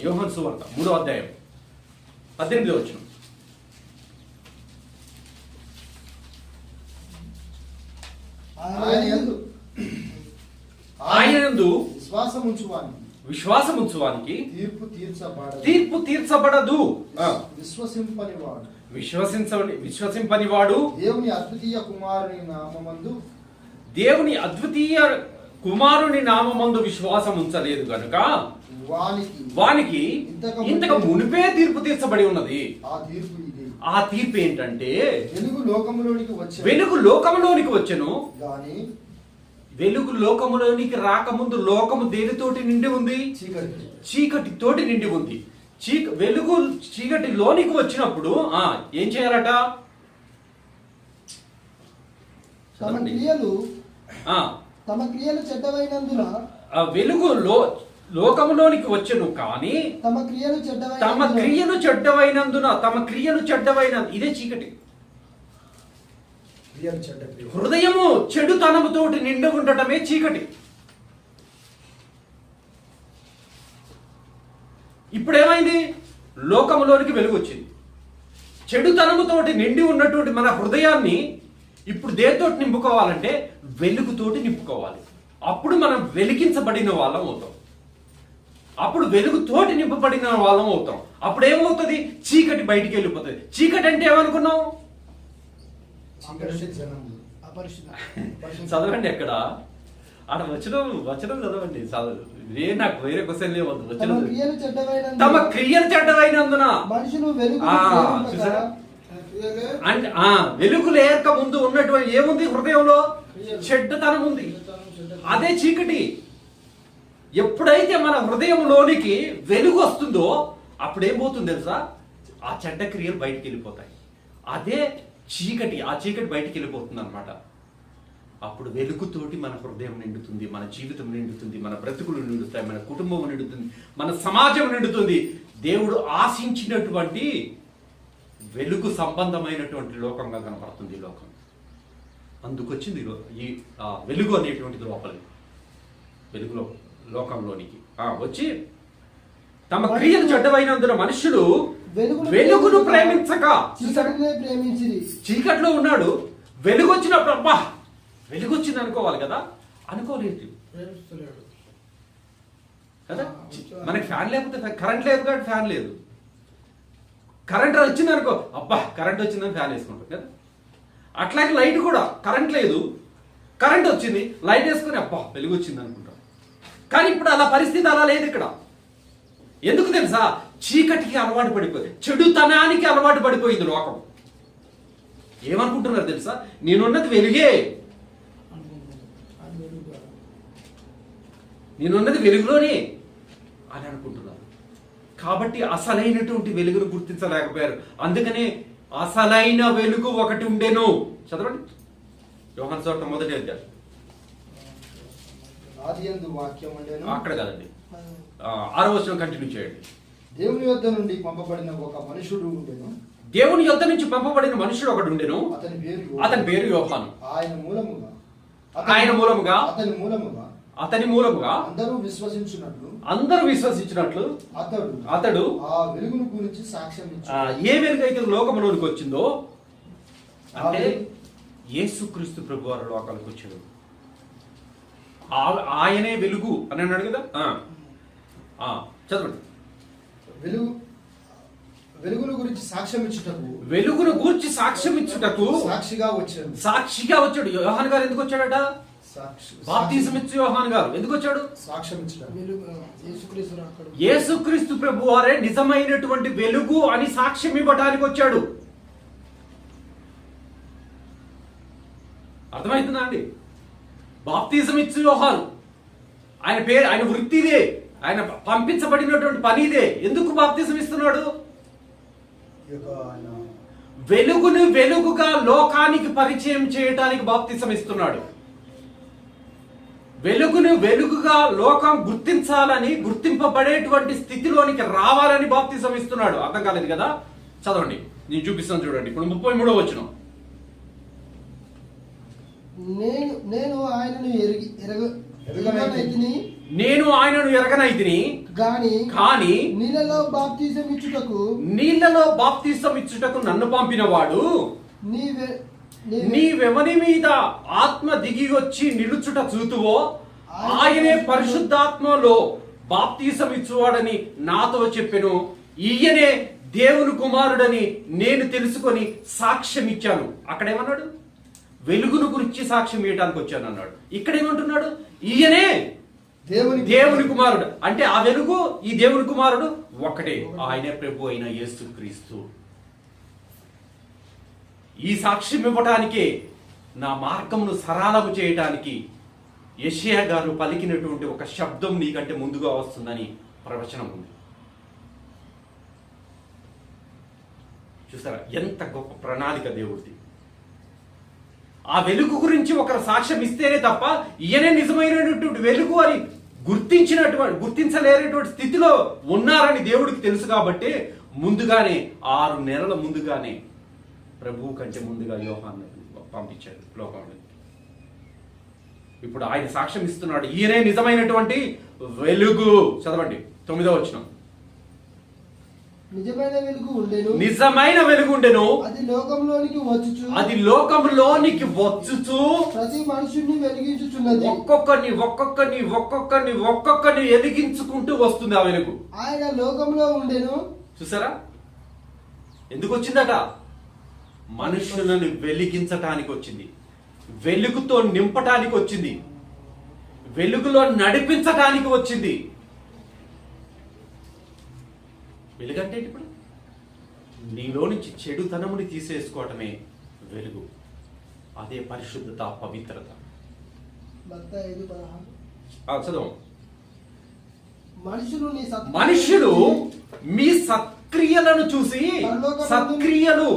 యోహాను సువార్త 3వ అధ్యాయం 18వ వచనం. ఆయనందు విశ్వాసం ఉంచువానికి తీర్పు తీర్చబడదు. విశ్వసింపని వాడు దేవుని అద్వితీయ కుమారుని నామమందు విశ్వాసం ఉంచలేదు గనుక వానికి ఇంతకు మునిపే తీర్పు తీర్చబడి ఉన్నది. ఆ తీర్పు ఏంటంటే వెలుగు లోకములోనికి వచ్చెను. వెలుగు లోకములోనికి రాకముందు లోకము దేనితోటి నిండి ఉంది? చీకటి తోటి నిండి ఉంది. వెలుగు చీకటి లోనికి వచ్చినప్పుడు ఏం చేయాలట?
తమ క్రియలు చెడ్డవైనందున
వెలుగు లోకములోనికి వచ్చెను కానీ
తమ క్రియలు
చెడ్డవైన ఇదే చీకటి. హృదయము చెడుతనముతోటి నిండి ఉండటమే చీకటి. ఇప్పుడేమైంది? లోకములోనికి వెలుగు వచ్చింది. చెడుతనముతోటి నిండి ఉన్నటువంటి మన హృదయాన్ని ఇప్పుడు దేనితోటి నింపుకోవాలంటే వెలుగుతోటి నింపుకోవాలి. అప్పుడు మనం వెలిగించబడిన వాళ్ళం అవుతాం. అప్పుడు వెలుగుతోటి నింపబడిన వాళ్ళం అవుతాం. అప్పుడు ఏమవుతుంది? చీకటి బయటికి వెళ్ళిపోతుంది. చీకటి అంటే ఏమనుకున్నాం? చదవండి ఎక్కడ ఆడ వచనం చదవండి. నాకు వేరే క్వశ్చన్ లేవద్దు. వచనం తమ క్రియలు చెడ్డవైనందున వెలుగు లేక ముందు ఉన్నటువంటి ఏముంది? హృదయంలో చెడ్డతనం ఉంది. అదే చీకటి. ఎప్పుడైతే మన హృదయంలోనికి వెలుగు వస్తుందో అప్పుడేమవుతుంది తెలుసా? ఆ చెడ్డ క్రియలు బయటికి వెళ్ళిపోతాయి. అదే చీకటి. ఆ చీకటి బయటికి వెళ్ళిపోతుంది అనమాట. అప్పుడు వెలుగుతోటి మన హృదయం నిండుతుంది, మన జీవితం నిండుతుంది, మన బ్రతుకులు నిండుతాయి, మన కుటుంబం నిండుతుంది, మన సమాజం నిండుతుంది. దేవుడు ఆశించినటువంటి వెలుగు సంబంధమైనటువంటి లోకంగా కనపడుతుంది ఈ లోకం. అందుకొచ్చింది ఈ వెలుగు అనేటువంటిది లోపలికి, వెలుగులో లోకంలోనికి వచ్చి తమ క్రియలు చెడ్డవైనందున మనుషులు వెలుగును ప్రేమించక చీకట్లో ఉన్నాడు. వెలుగు వచ్చినప్పుడు అబ్బా వెలుగు వచ్చింది అనుకోవాలి కదా, అనుకోలేదు కదా. మనకి ఫ్యాన్ లేకపోతే కరెంట్ లేదు కాబట్టి ఫ్యాన్ లేదు. కరెంట్ వచ్చింది అనుకో, అబ్బా కరెంట్ వచ్చిందని ఫ్యాన్ వేసుకుంటాం కదా. అట్లాగే లైట్ కూడా, కరెంట్ లేదు, కరెంట్ వచ్చింది, లైట్ వేసుకొని అబ్బా వెలుగు వచ్చింది అనుకుంటాం. కానీ ఇప్పుడు అలా పరిస్థితి అలా లేదు ఇక్కడ. ఎందుకు తెలుసా? చీకటికి అలవాటు పడిపోయింది, చెడుతనానికి అలవాటు పడిపోయింది లోకం. ఏమనుకుంటున్నారు తెలుసా? నేనున్నది వెలుగే, నేనున్నది వెలుగులోనే అని అనుకుంటున్నారు. కాబట్టి అసలైనటువంటి వెలుగును గుర్తించలేకపోయారు. అందుకనే అసలైన వెలుగు ఒకటి ఉండెను. చదవండి, యోహాను సువార్త 1వ అధ్యాయం.
ఆదియందు వాక్యం ఉండెను.
అక్కడ కాదండి, 6వ వచనం కంటిన్యూ చేయండి.
దేవుని యొద్ద నుండి పంపబడిన ఒక మనుషుడు ఉండెను.
దేవుని యొద్ద నుంచి పంపబడిన మనుషుడు ఒకడు ఉండెను. అతని పేరు యోహాను.
ఆయన మూలముగా
అతని మూలముగా
అందరూ విశ్వసించినట్లు
అతడు
ఆ వెలుగును గురించి సాక్ష్యం ఇచ్చాడు.
ఏ వెలుగు అయితే లోకములోనికి వచ్చిందో అంటే యేసుక్రీస్తు ప్రభు వారు లోకానికి వచ్చాడు. ఆయనే వెలుగు అని అన్నాడు కదా. చదవండి.
వెలుగును గురించి సాక్ష్యం ఇచ్చుటకు,
వెలుగును గూర్చి సాక్ష్యం ఇచ్చుటకు
సాక్షిగా వచ్చాడు.
యోహాను గారు ఎందుకు వచ్చాడట? బాప్తిజం ఇచ్చు యోహాను గారు ఎందుకు వచ్చాడు?
సాక్ష్యం ఇచ్చడానికి.
యేసుక్రీస్తు ప్రభు వారే నిజమైనటువంటి వెలుగు అని సాక్ష్యం ఇవ్వడానికి వచ్చాడు. అర్థమవుతుందా అండి? బాప్తిజం ఇచ్చు యోహాను, ఆయన పేరు, ఆయన వృత్తి ఇదే, ఆయన పంపించబడినటువంటి పని ఇదే. ఎందుకు బాప్తిజం ఇస్తున్నాడు? వెలుగును వెలుగుగా లోకానికి పరిచయం చేయడానికి బాప్తిజం ఇస్తున్నాడు. వెలుగును వెలుగుగా లోకం గుర్తించాలని, గుర్తింపబడేటువంటి స్థితిలోనికి రావాలని బాప్తిజం ఇస్తున్నాడు. అర్థం కాలేదు కదా? చదవండి, నేను చూపిస్తాను చూడండి. ఇప్పుడు 33వ వచనం.
నేను ఆయనను ఎరగనైతిని కానీ నీళ్లలో బాప్తిజం ఇచ్చుటకు నన్ను పంపినవాడు నీవెవని మీద ఆత్మ దిగి వచ్చి నిలుచుట చూతువో ఆయనే పరిశుద్ధాత్మలో బాప్తిజం ఇచ్చువాడని నాతో చెప్పెను. ఈయనే దేవుని కుమారుడని నేను తెలుసుకొని సాక్ష్యం ఇచ్చాను. అక్కడేమన్నాడు? వెలుగును గురించి సాక్ష్యం ఇవ్వడానికి వచ్చాను అన్నాడు. ఇక్కడ ఏమంటున్నాడు? ఈయనే దేవుని కుమారుడు. అంటే ఆ వెలుగు, ఈ దేవుని కుమారుడు ఒకటే, ఆయనే ప్రభు అయిన యేసుక్రీస్తు. ఈ సాక్ష్యం ఇవ్వటానికే, నా మార్గమును సరళము చేయటానికి యెషయా గారు పలికినటువంటి ఒక శబ్దం నీకంటే ముందుగా వస్తుందని ప్రవచనం ఉంది. చూసారా ఎంత గొప్ప ప్రణాళిక దేవుడిది. ఆ వెలుగు గురించి ఒకరు సాక్ష్యం ఇస్తేనే తప్ప ఈయనే నిజమైనటువంటి వెలుగు అని గుర్తించలేనటువంటి స్థితిలో ఉన్నారని దేవుడికి తెలుసు. కాబట్టి ముందుగానే 6 నెలల ముందుగానే ప్రభువు కంటే ముందుగా యోహాను పంపించాడు లోకంలో. ఇప్పుడు ఆయన సాక్ష్యం ఇస్తున్నాడు, ఈయనే నిజమైనటువంటి వెలుగు. చదవండి 9వ వచనం. నిజమైన వెలుగు ఉండెను, అది లోకంలోనికి వచ్చుచు ప్రతి మనుషుని వెలిగించుచున్నది.
ఒక్కొక్కరిని వెలిగించుకుంటూ వస్తుంది ఆ వెలుగు.
ఆయన లోకంలో ఉండెను.
చూసారా ఎందుకు వచ్చిందట? మనుషులను వెలిగించటానికి వచ్చింది, వెలుగుతో నింపటానికి వచ్చింది, వెలుగులో నడిపించటానికి వచ్చింది. వెలుగంటే ఇప్పుడు నీలో నుంచి చెడుతనముని తీసేసుకోవటమే వెలుగు. అదే పరిశుద్ధత, పవిత్రత. చదవం. మనుషులు మీ సత్క్రియలను చూసి, క్రియలు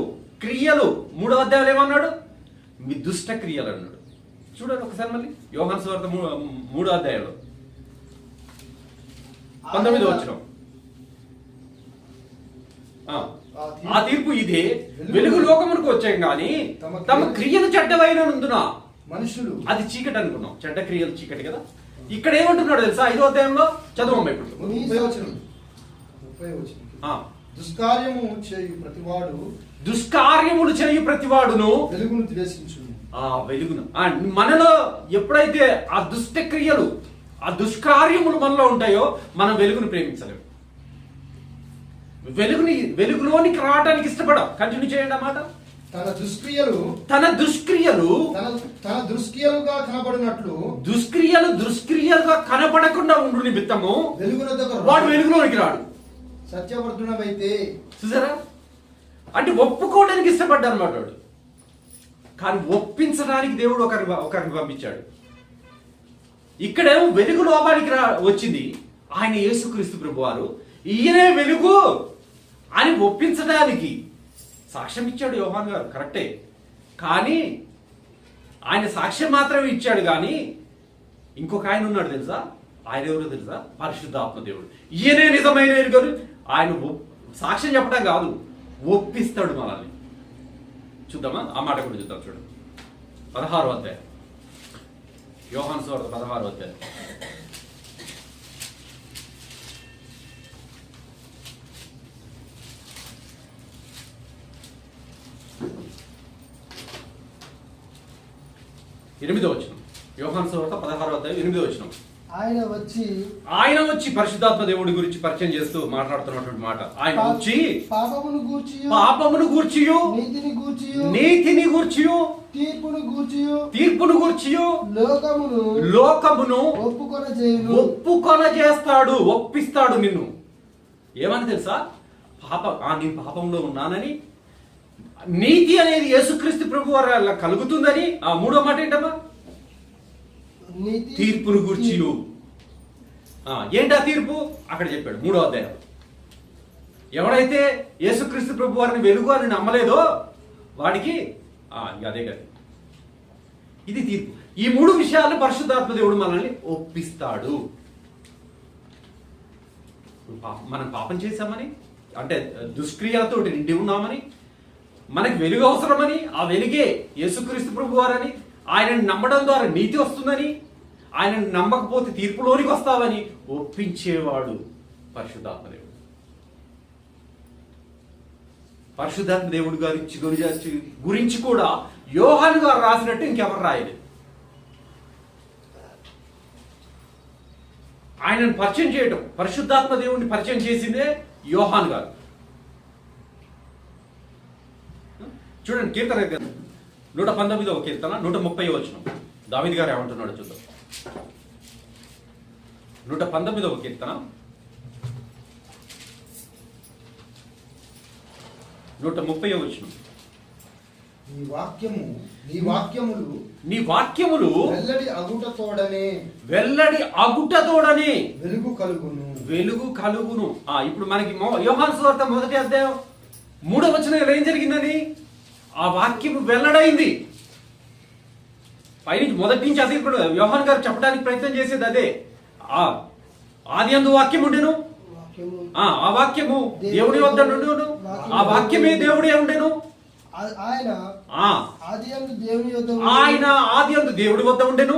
3వ అధ్యాయంలో ఏమన్నాడు? మీ దుష్ట క్రియలు అన్నాడు. చూడండి ఒకసారి మళ్ళీ యోహాను సువార్త 3వ అధ్యాయంలో 19వ వచనం. ఆ తీర్పు ఇదే, వెలుగు లోకమునకు వచ్చాం కానీ తమ క్రియలు చెడ్డవైనందున మనుషులు, అది చీకటి అనుకున్నాం, చెడ్డ క్రియలు చీకటి కదా. ఇక్కడ ఏమంటున్నాడు తెలుసా? 5వ అధ్యాయంలో చదవమ్మా ఇప్పుడు. దుష్కార్యములు చేయు ప్రతివాడును
వెలుగును ద్వేషించును.
వెలుగును మనలో ఎప్పుడైతే ఆ దుష్ట క్రియలు, ఆ దుష్కార్యములు మనలో ఉంటాయో మనం వెలుగును ప్రేమించలేము. వెలుగులోనికి రావడానికి ఇష్టపడం. కంటిన్యూ చేయండి అన్నమాట.
తన దుష్క్రియలు
తన దుష్క్రియలు
తన దుష్క్రియలుగా కనబడినట్లు
దుష్క్రియలుగా కనపడకుండా ఉండు నిమిత్తము
వెలుగునొద్దకు
వాడు వెలుగులోనికి రాడు.
సత్యవర్ధుడమైతే
చూసారా, అంటే ఒప్పుకోవడానికి ఇష్టపడ్డా అనమాట వాడు, కానీ ఒప్పించడానికి దేవుడు ఒకరిని పంపించాడు. ఇక్కడేమో వెలుగు లోపానికి వచ్చింది ఆయన యేసుక్రీస్తు ప్రభువారు. ఈయనే వెలుగు అని ఒప్పించడానికి సాక్ష్యం ఇచ్చాడు యోహాను గారు, కరెక్టే. కానీ ఆయన సాక్ష్యం మాత్రమే ఇచ్చాడు, కానీ ఇంకొక ఆయన ఉన్నాడు తెలుసా, ఆయన ఎవరో తెలుసా? పరిశుద్ధాత్మ దేవుడు. ఈయనే నిజమైన వెలుగు. ఆయన సాక్ష్యం చెప్పడం కాదు, ఒప్పిస్తాడు మనల్ని. చూద్దామా, ఆ మాట కూడా చూద్దాం. చూడండి 16వ అధ్యాయం, యోహాను సువార్త 16వ అధ్యాయం. ఎనిమిదో వచనం, యోహాను సువార్త 16వ అధ్యాయం 8వ వచనం. ఆయన వచ్చి పరిశుద్ధాత్మ దేవుడి గురించి పరిచయం చేస్తూ మాట్లాడుతున్నటువంటి మాట. ఆయన వచ్చి పాపమును గూర్చియు నీతిని గూర్చియు తీర్పును గూర్చియు లోకమును ఒప్పుకొన చేస్తాడు, ఒప్పిస్తాడు నిన్ను. ఏమని తెలుసా? నేను పాపంలో ఉన్నానని, నీతి అనేది యేసుక్రీస్తు ప్రభు వారి కలుగుతుందని. ఆ మూడో మాట ఏంటమ్మా? తీర్పును గూర్చియు. ఏంటా తీర్పు? అక్కడ చెప్పాడు 3వ అధ్యాయం. ఎవడైతే యేసుక్రీస్తు ప్రభు వారిని వెలుగు అని నమ్మలేదో వాడికి అదే కదా, ఇది తీర్పు. ఈ 3 విషయాలు పరిశుద్ధాత్మ దేవుడు మనల్ని ఒప్పిస్తాడు. మనం పాపం చేశామని, అంటే దుష్క్రియలతో నిండి ఉన్నామని, మనకి వెలుగు అవసరమని, ఆ వెలుగే యేసుక్రీస్తు ప్రభు వారని, ఆయనను నమ్మడం ద్వారా నీతి వస్తుందని, ఆయనను నమ్మకపోతే తీర్పులోనికి వస్తావని ఒప్పించేవాడు పరిశుద్ధాత్మ దేవుడు. పరిశుద్ధాత్మ దేవుడు గురించి కూడా యోహాను గారు రాసినట్టు ఇంకెవరు రాయలేదు. ఆయనను పరిచయం చేయటం, పరిశుద్ధాత్మ దేవుడిని పరిచయం చేసిందే యోహాను గారు. చూడండి, కీర్తన 119వ కీర్తన 130వ వచనం. దావీదు గారు ఏమంటున్నాడు చూద్దాం. 119వ కీర్తన 130వ వచనం. నీ వాక్యములు వెల్లడి అగుటతోడనే వెలుగు కలుగును. ఇప్పుడు మనకి యోహాను సువార్త 1వ అధ్యాయం 3వ వచనం ఏం జరిగిందని? ఆ వాక్యము వెల్లడైంది. పైనుంచి మొదటి నుంచి అది ఇప్పుడు యోహాను గారు చెప్పడానికి ప్రయత్నం చేసేది అదే. ఆదియందు వాక్యం ఉండెను, ఆ వాక్యము దేవుడి వద్ద నుండెను, ఆ వాక్యమే దేవుడే ఉండెను. ఆయన ఆదియందు దేవుడి వద్ద ఉండెను.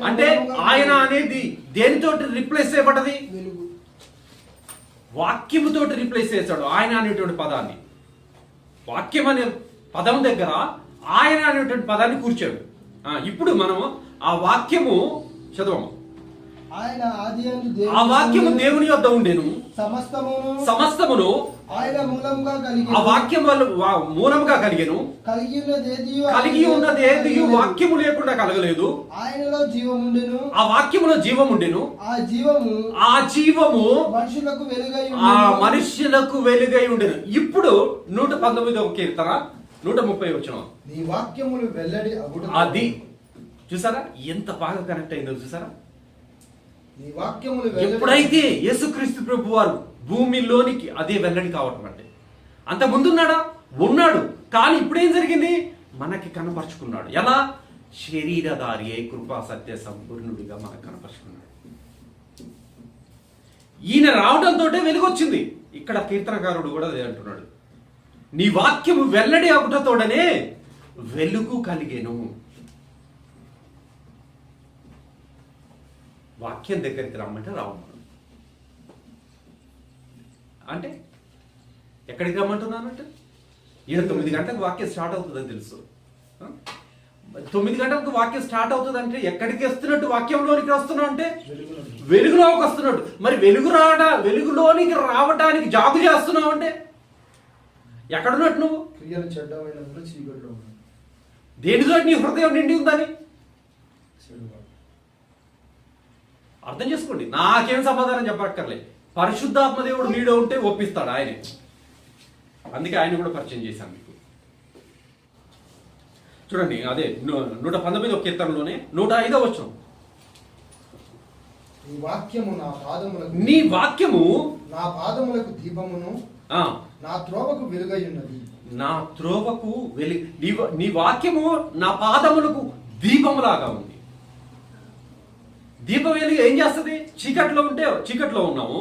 అంటే ఆయన అనేది దేనితోటి రిప్లేస్ చేయబడ్డది? వాక్యముతోటి రిప్లేస్ చేశాడు ఆయన అనేటువంటి పదాన్ని. వాక్యం అనే పదం దగ్గర ఆయన అనేటువంటి పదాన్ని కూర్చాడు. ఇప్పుడు మనం ఆ వాక్యము చదవము. ఆ వాక్యము దేవుని యొద్ద ఉండెను, సమస్తమును ఆయన మూలముగా కలిగెను. ఆ వాక్యం వల్ల మూలముగా కలిగెను. కలిగి ఉన్నదేదియు వాక్యము లేకుండా కలగలేదు. ఆయనలో జీవముండెను, ఆ వాక్యములో జీవముండెను. ఆ జీవము మనుష్యులకు వెలుగై ఉండెను. ఇప్పుడు 119వ కీర్తన 130వ వచనం.
నీ వాక్యములు వెల్లడి అగుట.
అది చూసారా ఎంత బాగా కనెక్ట్ అయిందో చూసారా?
నీ వాక్యములు
ఎప్పుడైతే యేసుక్రీస్తు ప్రభు వారు భూమిలోనికి అదే వెల్లడి కావటం అంటే, అంత ముందున్నాడా? ఉన్నాడు. కానీ ఇప్పుడేం జరిగింది? మనకి కనపరుచుకున్నాడు. ఎలా? శరీరధారి అయి కృపా సత్య సంపూర్ణుడిగా మనకు కనపరుచుకున్నాడు. ఈయన రావడంతో వెలుగొచ్చింది. ఇక్కడ కీర్తనకారుడు కూడా అదే అంటున్నాడు. నీ వాక్యము వెల్లడి అగుటతోడనే వెలుగు కలిగేను. వాక్యం దగ్గరికి రమ్మంటే రావు. అంటే ఎక్కడికి రమ్మంటున్నానంటే, ఈయన 9 గంటలకు వాక్యం స్టార్ట్ అవుతుందని తెలుసు. 9 గంటలకు వాక్యం స్టార్ట్ అవుతుంది అంటే ఎక్కడికి వస్తున్నట్టు? వాక్యంలోనికి వస్తున్నావు అంటే వెలుగులోకి వస్తున్నట్టు. మరి వెలుగులోనికి రావడానికి జాగు చేస్తున్నావు అంటే ఎక్కడున్నట్టు నువ్వు?
క్రియలు చెడ్డమైనప్పుడు చీకటిలో ఉన్నాడు.
దేనితో నీ హృదయం నిండి ఉందని
చెడువాడు.
అర్థం చేసుకోండి. నాకేం సమాధానం చెప్పక్కర్లే. పరిశుద్ధాత్మ దేవుడు నీలో ఉంటే ఒప్పిస్తాడు ఆయనే. అందుకే ఆయన కూడా పరిచయం చేశాను మీకు. చూడండి, అదే 119వ కీర్తనలోనే 105వ వచనం.
నీ వాక్యము నా పాదములకు
నీ వాక్యము
నా పాదములకు దీపమును
ఆ
నా త్రోవకు వెలుగై ఉన్నది.
నా త్రోవకు నీ వాక్యము నా పాదములకు దీపములాగా ఉంది. దీపం వెలిగి ఏం చేస్తుంది? చీకట్లో ఉంటే చీకట్లో ఉన్నాము.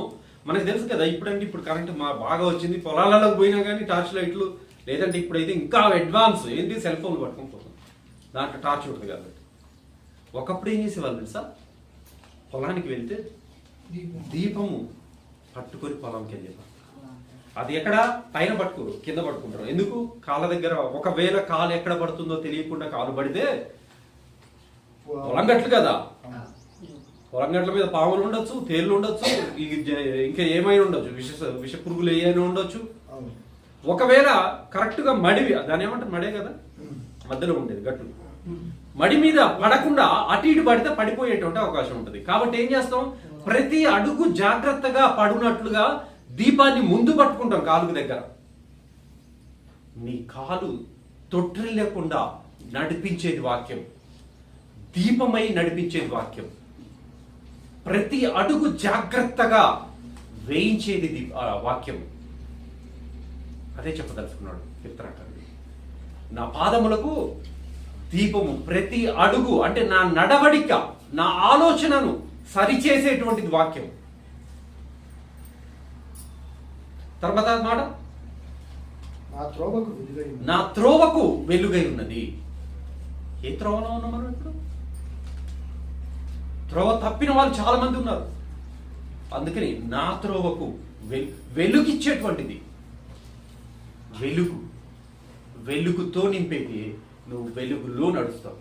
మనకు తెలుసు కదా, ఇప్పుడు కరెంట్ బాగా వచ్చింది, పొలాలలోకి పోయినా కానీ టార్చ్ లైట్లు, లేదంటే ఇప్పుడైతే ఇంకా అడ్వాన్స్ ఏంటి, సెల్ ఫోన్ పట్టుకొని పోతుంది, దాంట్లో టార్చ్ ఉంటుంది కాబట్టి. ఒకప్పుడు ఏం చేసేవాళ్ళు తెలుసా? పొలానికి వెళ్తే దీపము పట్టుకొని పొలంకి వెళ్ళేవాళ్ళు. అది ఎక్కడ? పైన పట్టుకోరు, కింద పట్టుకుంటారు. ఎందుకు? కాళ్ళ దగ్గర ఒకవేళ కాలు ఎక్కడ పడుతుందో తెలియకుండా కాలు పడితే పొలం గట్లు కదా, పొలం గట్ల మీద పాములు ఉండొచ్చు, తేళ్లు ఉండొచ్చు, ఇంకా ఏమైనా ఉండొచ్చు, విష పురుగులు ఏమైనా ఉండొచ్చు. ఒకవేళ కరెక్ట్ గా మడివి, దాని ఏమంటారు, మడే కదా మధ్యలో ఉండేది గట్టు, మడి మీద పడకుండా అటు ఇటు పడితే పడిపోయేటువంటి అవకాశం ఉంటుంది. కాబట్టి ఏం చేస్తాం? ప్రతి అడుగు జాగ్రత్తగా పడునట్లుగా దీపాన్ని ముందు పట్టుకుంటాం కాలుకు దగ్గర. నీ కాలు తొట్టిల్లి లేకుండా నడిపించేది వాక్యం, దీపమై నడిపించేది వాక్యం. ప్రతి అడుగు జాగ్రత్తగా వేయించేది వాక్యం. అదే చెప్పదలుచుకున్నాడు కీర్తనకారుడు. నా పాదములకు దీపము, ప్రతి అడుగు అంటే నా నడవడిక, నా ఆలోచనను సరిచేసేటువంటిది వాక్యం. తర్వాత మాట,
నా త్రోవకు వెలుగై ఉన్నది.
నా త్రోవకు వెలుగై ఉన్నది. ఏ త్రోవలో ఉన్నాం మనం ఇప్పుడు? త్రోవ తప్పిన వాళ్ళు చాలా మంది ఉన్నారు. అందుకని నా త్రోవకు వెలుగిచ్చేటువంటిది, వెలుగుతో నింపేది. నువ్వు వెలుగులో నడుస్తావు.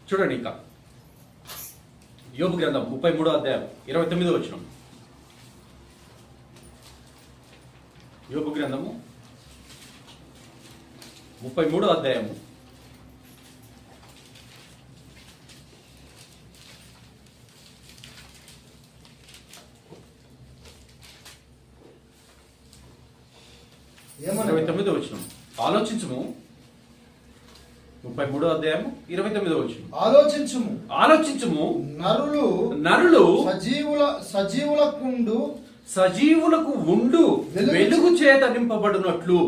చూడండి, ఇంకా యోబు గ్రంథం 33వ అధ్యాయం 29వ వచనం. యోబు గ్రంథము 33వ అధ్యాయము 29వ వచనం. ఆలోచించుము. 33వ అధ్యాయం 29వ వచనం. ఆలోచించుము. నరులు సజీవులకు ఉండు వెలుగు చేత నింపబడినట్లు,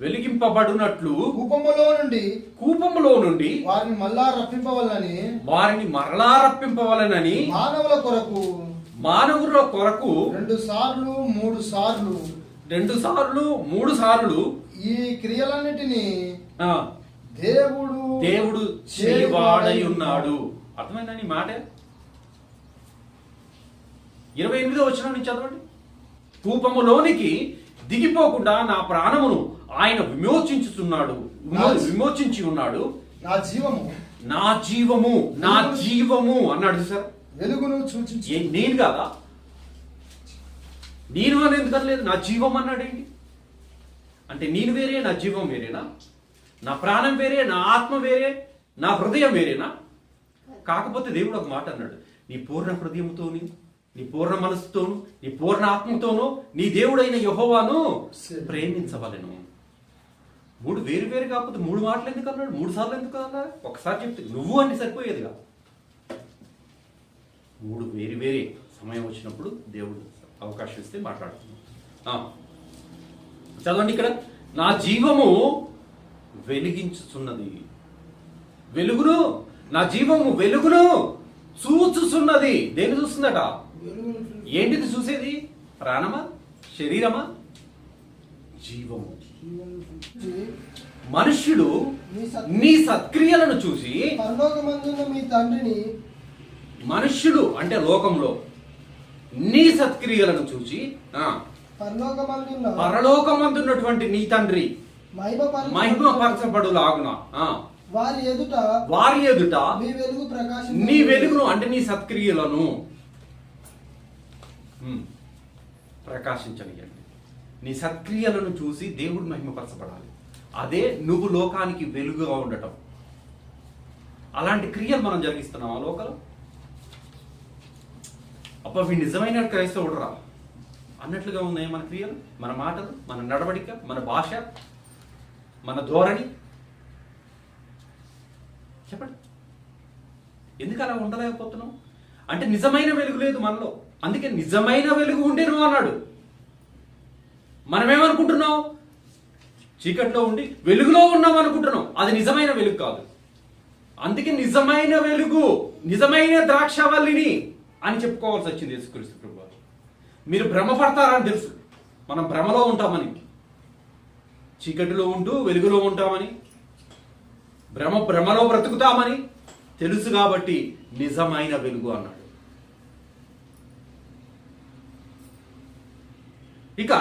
వెలిగింపబడినట్లు కూపములో నుండి
వారిని
మరలా రప్పింపవలనని మానవుల కొరకు
2 సార్లు
3 సార్లు
ఈ క్రియలన్నిటినీ దేవుడు
చేయవాడై ఉన్నాడు. అర్థమైందని మాట. 28వ వచనం నుంచి చదవండి. కూపములోనికి దిగిపోకుండా నా ప్రాణమును ఆయన విమోచించి ఉన్నాడు. నా జీవము అన్నాడు సార్.
వెలుగును సూచించి
నేను కాదా? నేను అని ఎందుకనలేదు? నా జీవం అన్నాడు. ఏంటి అంటే? నేను వేరే, నా జీవం వేరేనా? నా ప్రాణం వేరే, నా ఆత్మ వేరే, నా హృదయం వేరేనా? కాకపోతే దేవుడు ఒక మాట అన్నాడు, నీ పూర్ణ హృదయంతోని, నీ పూర్ణ మనసుతోను, నీ పూర్ణ ఆత్మతోనూ నీ దేవుడైన యెహోవాను ప్రేమించవలెను. 3 వేరు కాకపోతే 3 మాటలు ఎందుకు అన్నాడు? 3 సార్లు ఎందుకు అన్నాడు? ఒకసారి చెప్తే నువ్వు అన్ని సరిపోయేదిగా. 3 వేరే సమయం వచ్చినప్పుడు దేవుడు అవకాశం ఇస్తే మాట్లాడుతున్నాం. చదవండి ఇక్కడ. నా జీవము వెలిగించుచున్నది. నా జీవము వెలుగును చూచుచున్నది. దేన్ని చూస్తుందట? ఏంటిది చూసేది? ప్రాణమా? శరీరమా? జీవము. మనుష్యుడు నీ సత్క్రియలను చూసి,
మీ తండ్రిని,
మనుష్యుడు అంటే లోకంలో నీ సత్క్రియలను చూసి పరలోకమందున్నటువంటి నీ తండ్రి మహిమపరచబడులాగున
వారి ఎదుట
మీ
వెలుగు
నీ వెలుగును అంటే నీ సత్క్రియలను ప్రకాశించనియండి. నీ సత్క్రియలను చూసి దేవుడు మహిమపరచబడాలి. అదే నువ్వు లోకానికి వెలుగుగా ఉండటం. అలాంటి క్రియలు మనం జరిగిస్తున్నాం ఆ లోకలు. అబ్బా వీడు నిజమైన క్రైస్తవుడు రా అన్నట్లుగా ఉన్నాయి మన క్రియలు, మన మాటలు, మన నడవడిక, మన భాష, మన ధోరణి. చెప్పండి, ఎందుకు అలా ఉండలేకపోతున్నాం? అంటే నిజమైన వెలుగు లేదు మనలో. అందుకే నిజమైన వెలుగు ఉండేను అన్నాడు. మనమేమనుకుంటున్నాం? చీకట్లో ఉండి వెలుగులో ఉన్నాం అనుకుంటున్నాం. అది నిజమైన వెలుగు కాదు. అందుకే నిజమైన వెలుగు, నిజమైన ద్రాక్షవల్లిని అని చెప్పుకోవాల్సి వచ్చింది యేసుక్రీస్తు ప్రభువు. మీరు భ్రమపడతారని తెలుసు, మనం భ్రమలో ఉంటామని, చీకటిలో ఉంటూ వెలుగులో ఉంటామని, భ్రమలో బ్రతుకుతామని తెలుసు కాబట్టి నిజమైన వెలుగు అన్నాడు. ఇక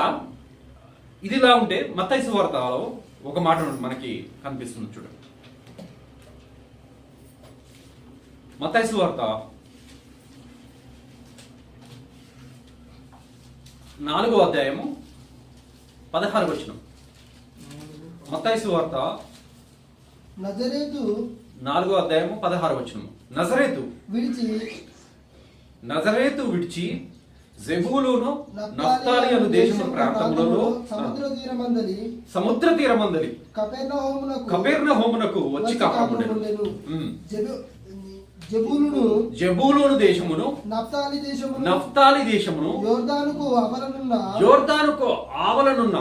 ఇదిలా ఉంటే మత్తయి సువార్తలో ఒక మాట మనకి కనిపిస్తుంది చూడండి. మత్తయి సువార్త 4వ అధ్యాయము 16వ వచనం. మత్తయి సువార్త
నజరేతు
4వ అధ్యాయము 16వ వచనం. నజరేతు విడిచి జెబూలూను నఫ్తాలి అను దేశము ప్రాంతములలో సముద్ర తీరమందలి కపెర్నహూమునకు వచ్చి కాపాడుకొనెను. జెబూలూను దేశమును నఫ్తాలి దేశమును యోర్దానుకు ఆవలనున్న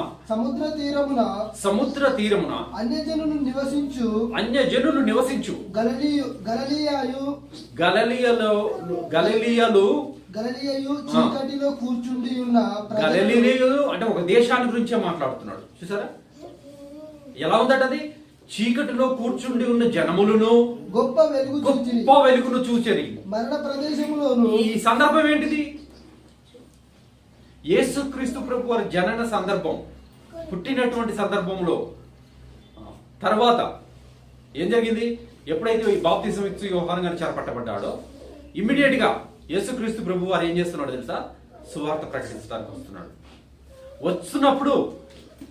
సముద్ర తీరమున అన్యజనులు నివసించు
గలిలయలు చీకటిలో కూర్చుండి ఉన్న
గలిలయలు అంటే ఒక దేశాన్ని గురించే మాట్లాడుతున్నాడు. చూసారా ఎలా ఉందట అది? చీకటిలో కూర్చుండి ఉన్న జనములను
గొప్ప
వెలుగును చూచెరి.
మరణ ప్రదేశములోను.
ఈ సందర్భం ఏంటిది? యేసుక్రీస్తు ప్రభు వారి జనన సందర్భం, పుట్టినటువంటి సందర్భంలో తర్వాత ఏం జరిగింది? ఎప్పుడైతే ఈ బాప్తిజం ఇచ్చి యోహాను గారు చెరపట్టబడ్డాడో ఇమ్మీడియట్ గా యేసుక్రీస్తు ప్రభు వారు ఏం చేస్తున్నాడు తెలుసా? సువార్త ప్రకటించడానికి వస్తున్నాడు. వస్తున్నప్పుడు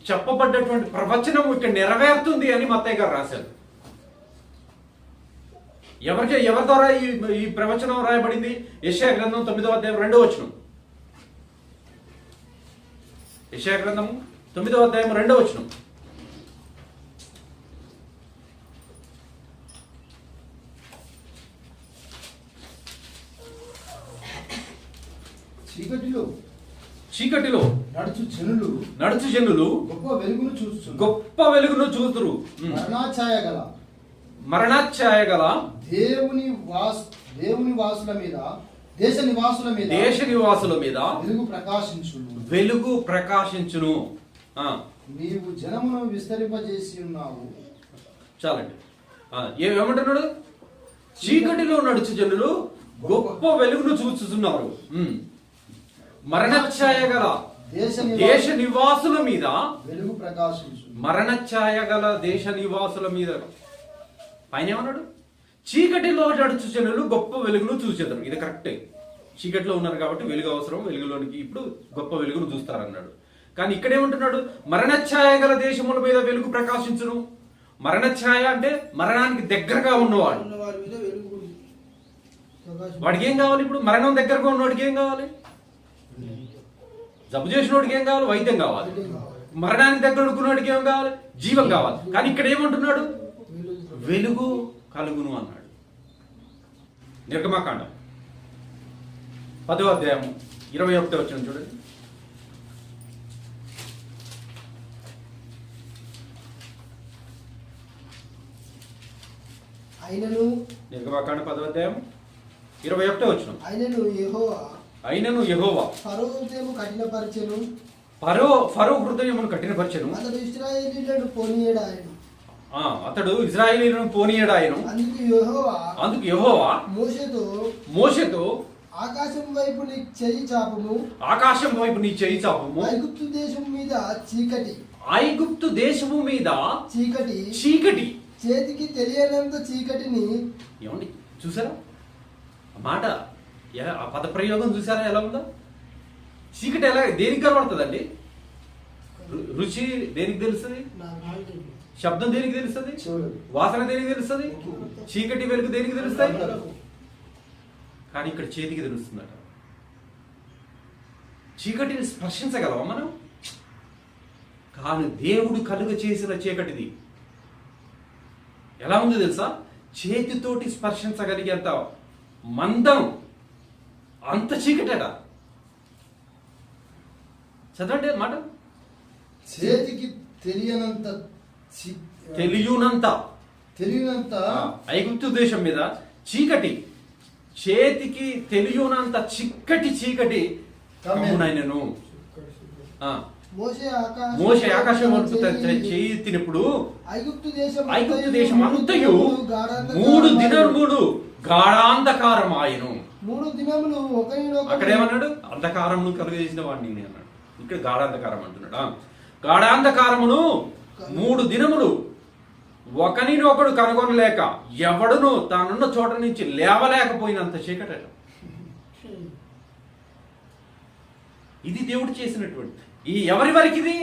చెప్పబడ్డటువంటి ప్రవచనం ఇక్కడ నెరవేరుతుంది అని మత్తయి గారు రాశారు. ఎవరి ద్వారా ఈ ప్రవచనం రాయబడింది? యెషయా గ్రంథం 9వ అధ్యాయం 2వ వచనం. యెషయా గ్రంథం 9వ అధ్యాయం 2వ వచనం. చీకటిలో నడుచు జనులు గొప్ప వెలుగును చూస్తురు. మరణాఛాయ గల
దేవుని వాసుల మీద దేశ
నివాసుల మీద
వెలుగు
ప్రకాశించును.
నీవు జనమును విస్తరింపజేసి ఉన్నావు.
చాలండి. ఏమంటున్నాడు? చీకటిలో నడుచు జనులు గొప్ప వెలుగును చూస్తున్నారు. మరణఛాయ గల దేశ నివాసుల మీద
వెలుగు ప్రకాశించు.
మరణఛాయ గల దేశ నివాసుల మీద పైన ఏమన్నాడు? చీకటిలో నడుచు జనులు గొప్ప వెలుగును చూసేదారు. ఇది కరెక్టే. చీకటిలో ఉన్నారు కాబట్టి వెలుగు అవసరం, వెలుగులోనికి ఇప్పుడు గొప్ప వెలుగును చూస్తారన్నాడు. కానీ ఇక్కడేమంటున్నాడు? మరణఛాయ గల దేశముల మీద వెలుగు ప్రకాశించును. మరణఛాయ అంటే మరణానికి దగ్గరగా ఉన్నవాడు. వాడికి ఏం కావాలి? ఇప్పుడు మరణం దగ్గరగా ఉన్నవాడికి ఏం కావాలి? జబ్బు చేసినోడికి ఏం కావాలి? వైద్యం కావాలి. మరణానికి దగ్గర ఉడుకున్నోడికి ఏం కావాలి? జీవం కావాలి. కానీ ఇక్కడ ఏమంటున్నాడు? వెలుగు కలుగును అన్నాడు. నిర్గమకాండం 10వ అధ్యాయం 21వ వచనం చూడండి. నిర్గమకాండం 10వ అధ్యాయం 21వ వచనం. అయినను యెహోవా ఫరో హృదయమును కఠినపరచెను. అతడు ఇశ్రాయేలీయులను పోనీయడాయను. అందుకు యెహోవా మోషేతో
ఆకాశం వైపు నీ చెయ్యి చాపము. ఐగుప్తు దేశము మీద చీకటి
చేతికి తెలియనంత చీకటిని
ఏమండి చూసారా ఆ మాట ఆ పద ప్రయోగం చూసారా ఎలా ఉందో? చీకటి ఎలా దేనికి కనబడుతుందండి? రుచి దేనికి తెలుస్తుంది? శబ్దం దేనికి తెలుస్తుంది? వాసన దేనికి తెలుస్తుంది? చీకటి వెలుగు దేనికి తెలుస్తాయి? కానీ ఇక్కడ చేతికి తెలుస్తుందట. చీకటిని స్పర్శించగలవా మనం? కానీ దేవుడు కలుగ చేసిన చీకటిది ఎలా ఉంది తెలుసా? చేతితోటి స్పర్శించగలిగేంత మందం, అంత చీకటట. చదవండి మాట.
చేతికి తెలియనంత తెలియనంత
ఐగుప్తు దేశం మీద చీకటి, చేతికి తెలియనంత చిక్కటి చీకటి కమ్మునైనను. మోషే ఆకాశం చేయి ఎత్తినప్పుడు ఐగుప్తు దేశం అంతయు 3 దినములు గాఢాంధకారం ఆయను.
3 దినములు
అక్కడేమన్నాడు? అంధకారమును కలుగజేసిన వాడిని నేను అన్నాడు. ఇక్కడ గాఢాంధకారం అంటున్నాడు. గాఢాంధకారమును 3 దినములు ఒకరినొకడు కనుగొనలేక ఎవడును తానున్న చోట నుంచి లేవలేకపోయినంత చీకట. ఇది దేవుడు చేసినటువంటి ఈ ఎవరి వరకు? ఇది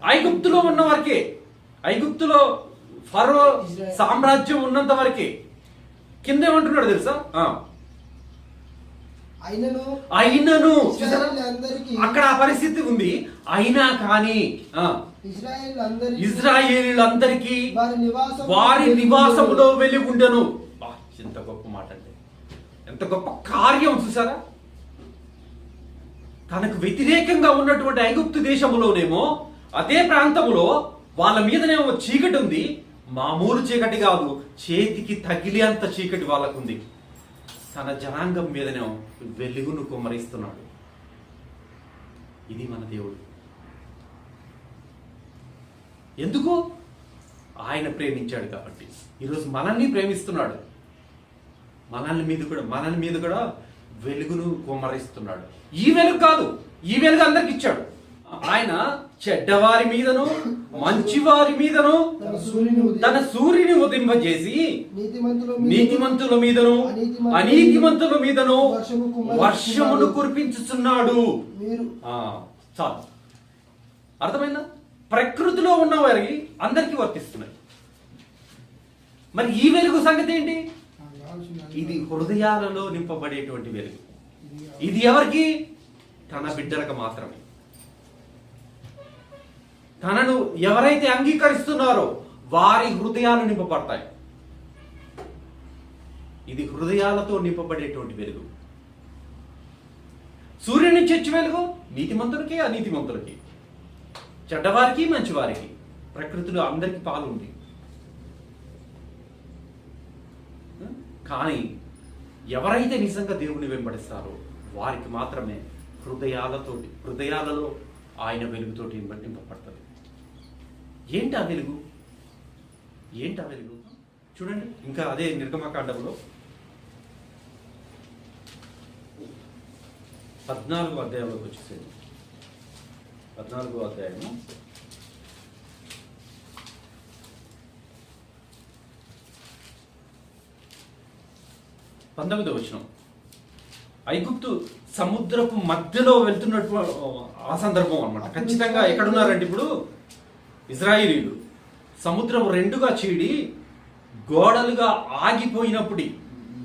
ఐగుప్తులో ఉన్న వరకే. ఐగుప్తులో ఫరో సామ్రాజ్యం ఉన్నంత వరకే. కింద ఏమంటున్నాడు తెలుసా? అయినను అక్కడ ఆ పరిస్థితి ఉంది. అయినా కానీ ఇజ్రాయేలీలందరికీ వారి నివాసములో వెలుగుండెను. ఎంత గొప్ప మాట అంటే, ఎంత గొప్ప కార్యం చూసారా? తనకు వ్యతిరేకంగా ఉన్నటువంటి ఐగుప్తు దేశములోనేమో అదే ప్రాంతములో వాళ్ళ మీదనేమో చీకటి ఉంది. మామూలు చీకటి కాదు, చేతికి తగిలి అంత చీకటి వాళ్ళకుంది. తన జనాంగం మీదనేమో వెలుగును కుమ్మరిస్తున్నాడు. ఇది మన దేవుడు. ఎందుకు? ఆయన ప్రేమించాడు కాబట్టి. ఈరోజు మనల్ని ప్రేమిస్తున్నాడు. మనల్ని మీద కూడా వెలుగును కుమ్మరిస్తున్నాడు. ఈ వెలుగు కాదు, ఈ వెలుగు అందరికి ఇచ్చాడు. ఆయన చెడ్డవారి మీదను మంచివారి మీదను తన సూర్యుని ఉదింపజేసి నీతిమంతుల మీదను అనీతిమంతుల మీదను వర్షమును కురిపించుచున్నాడు. చాలు, అర్థమైందా? ప్రకృతిలో ఉన్న వారికి అందరికీ వర్తిస్తున్నాయి. మరి ఈ వెలుగు సంగతి ఏంటి? ఇది హృదయాలలో నింపబడేటువంటి వెలుగు. ఇది ఎవరికి? తన బిడ్డలకు మాత్రమే. తనను ఎవరైతే అంగీకరిస్తున్నారో వారి హృదయాలు నింపబడతాయి. ఇది హృదయాలతో నింపబడేటువంటి వెలుగు. సూర్యుని నుంచి వచ్చే వెలుగు నీతిమంతులకి అనీతిమంతులకి, చెడ్డవారికి మంచివారికి, ప్రకృతిలో అందరికీ పాలు ఉంది. కానీ ఎవరైతే నిజంగా దేవుని వెంబడిస్తారో వారికి మాత్రమే హృదయాలలో ఆయన వెలుగుతోటి నింపబడుతుంది. ఏంటి ఆ వెలుగు? చూడండి, ఇంకా అదే నిర్గమకాండంలో 14వ అధ్యాయంలోకి వచ్చేసేది. 14వ అధ్యాయము 19వ వచనం. ఐగుప్తు సముద్రపు మధ్యలో వెళ్తున్నట్టు ఆ సందర్భం అన్నమాట. ఖచ్చితంగా ఎక్కడున్నారంటే ఇప్పుడు ఇజ్రాయేలీలు సముద్రం 2గా చీడి గోడలుగా ఆగిపోయినప్పుడు,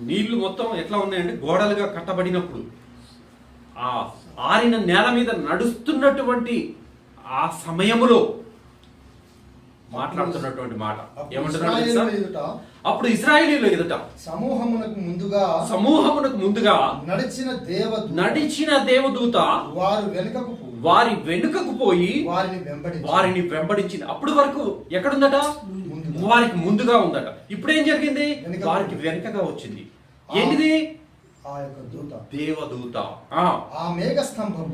నీళ్లు మొత్తం ఎట్లా ఉన్నాయంటే గోడలుగా కట్టబడినప్పుడు, ఆ ఆరిన నేల మీద నడుస్తున్నటువంటి ఆ సమయములో మాట్లాడుతున్నటువంటి మాట ఏమంటున్నాడు? అప్పుడు ఇశ్రాయేలీయుల ఎదుట సమూహమునకు ముందుగా నడిచిన దేవదూత వారి వెనుకకు పోయి వారిని వెంబడించింది. అప్పుడు వరకు ఎక్కడుందట? వారికి ముందుగా ఉందట. ఇప్పుడు ఏం జరిగింది? వారికి వెనుకగా వచ్చింది. ఏంటిది? దేవదూత. ఆ మేఘస్తంభం,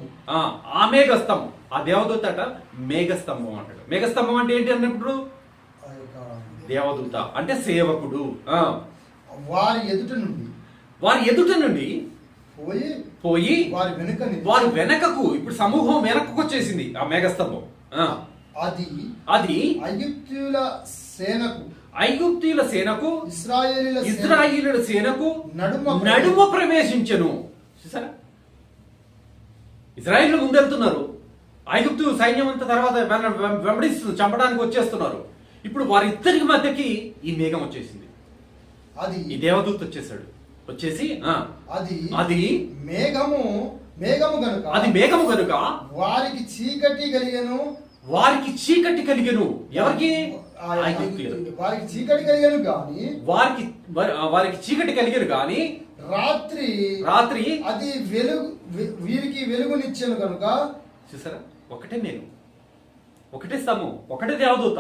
ఆ దేవదూత అట మేఘస్తంభం అంటాడు. మేఘస్తంభం అంటే ఏంటి అన్నప్పుడు దేవదూత అంటే సేవకుడు. వారి ఎదుట నుండి పోయి వారి వెనకకు, ఇప్పుడు సమూహం వెనకకు వచ్చేసింది ఆ మేఘస్తంభం.
అది ఐగుప్తీయుల సేనకు
ఐగుప్తీయుల సేనకు
ఇశ్రాయేలీల
సేనకు
నడుమ
నడుమ ప్రవేశించెను. చూసారా, ఇజ్రాయిల్ ముందెళ్తున్నారు, ఐగుప్తు సైన్యం అంతా తర్వాత వెంబడిస్తుంది, చంపడానికి వచ్చేస్తున్నారు. ఇప్పుడు వారిద్దరికి మధ్యకి ఈ మేఘం వచ్చేసింది, ఈ దేవదూత వచ్చేసాడు. వచ్చేసి అది
మేఘము
గనుక
వారికి చీకటి కలిగెను.
ఎవరికి?
వారికి చీకటి కలిగెను గాని
వారికి చీకటి కలిగెను గాని రాత్రి
అది వీరికి వెలుగునిచ్చెను కనుక.
చూసారా, ఒకటే నేను, ఒకటే స్తంభం, ఒకటే దేవదూత.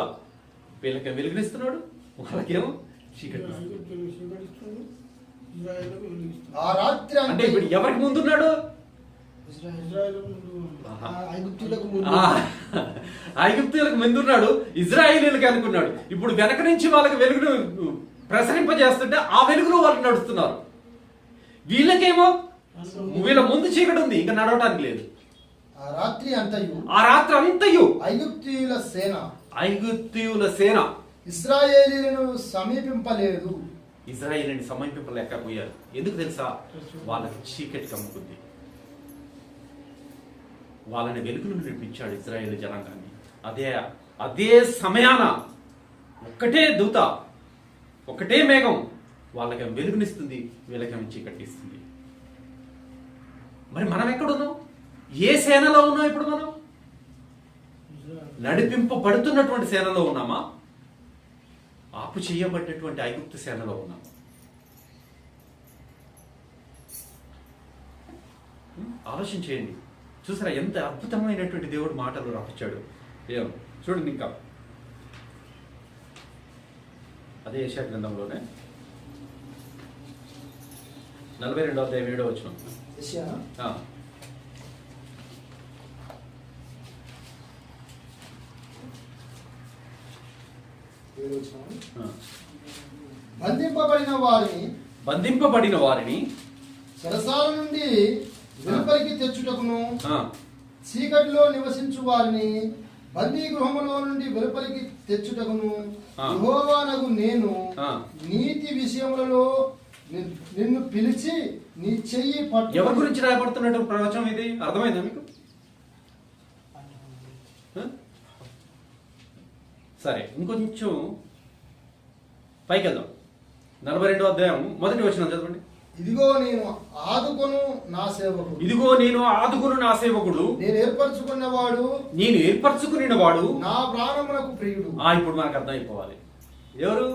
వీళ్ళకి వెలుగునిస్తున్నాడు, వాళ్ళకేమో చీకటి.
ఆ రాత్రి
అంటే ఇప్పుడు ఎవరికి ముందున్నాడు? ఐగుప్తీయులకు ముందున్నాడు, ఇజ్రాయేలీలకు అనుకున్నాడు. ఇప్పుడు వెనక నుంచి వాళ్ళకి వెలుగును ప్రసరింపజేస్తుంటే ఆ వెలుగులో వాళ్ళు నడుస్తున్నారు. వీళ్ళకేమో వీళ్ళ ముందు చీకటి ఉంది, ఇంకా నడవటానికి లేదు.
ఆ రాత్రి
అంతయు ఐగుప్తీయుల సేన
ఇశ్రాయేలీలను సమీపింపలేదు.
ఇజ్రాయేలీని సమీపింపలేకపోయారు. ఎందుకు తెలుసా? వాళ్ళకి చీకటి కమ్ముకుంది. వాళ్ళని వెలుగును నడిపించాడు ఇజ్రాయేల్ జనాంగాన్ని. అదే సమయాన ఒక్కటే దూత, ఒకటే మేఘం వాళ్ళకేమో వెలుగునిస్తుంది, వీళ్ళకేమో చీకటిస్తుంది. మరి మనం ఎక్కడున్నాం? ఏ సేనలో ఉన్నాం ఇప్పుడు మనం? నడిపింపబడుతున్నటువంటి సేనలో ఉన్నామా? ఆపు చేయబడ్డటువంటి ఐగుప్తు సేనలో ఉన్నామా? ఆలోచన చేయండి. చూసారా ఎంత అద్భుతమైనటువంటి దేవుడు మాటలు రాపించాడు. చూడండి, ఇంకా అదే యెషయా గ్రంథంలోనే 42వ అధ్యాయం 7వ వచనం. బంధింపబడిన వారిని
చెరసాల నుండి వెలుపలికి తెచ్చుటకును, చీకటిలో నివసించు వారిని బందీ గృహములో నుండి వెలుపలికి తెచ్చుటకును యెహోవానగు నేను నీతి విషయములలో నిన్ను పిలిచి నీ చెయ్యి పట్టు.
ఎవరి గురించి రాయబడుతున్నట్టు ప్రవచనం ఇది? అర్థమైందా మీకు? సరే, ఇంకొంచెం పైకి వెళ్దాం. 42వ అధ్యాయం 1వ వచనం చదవండి.
ఇదిగో నేను ఆదుకొను నా సేవకుడు, నేను ఏర్పరచుకున్నవాడు, నా ప్రాణమునకు ప్రియుడు.
ఇప్పుడు మనకు అర్థమైపోవాలి ఎవరు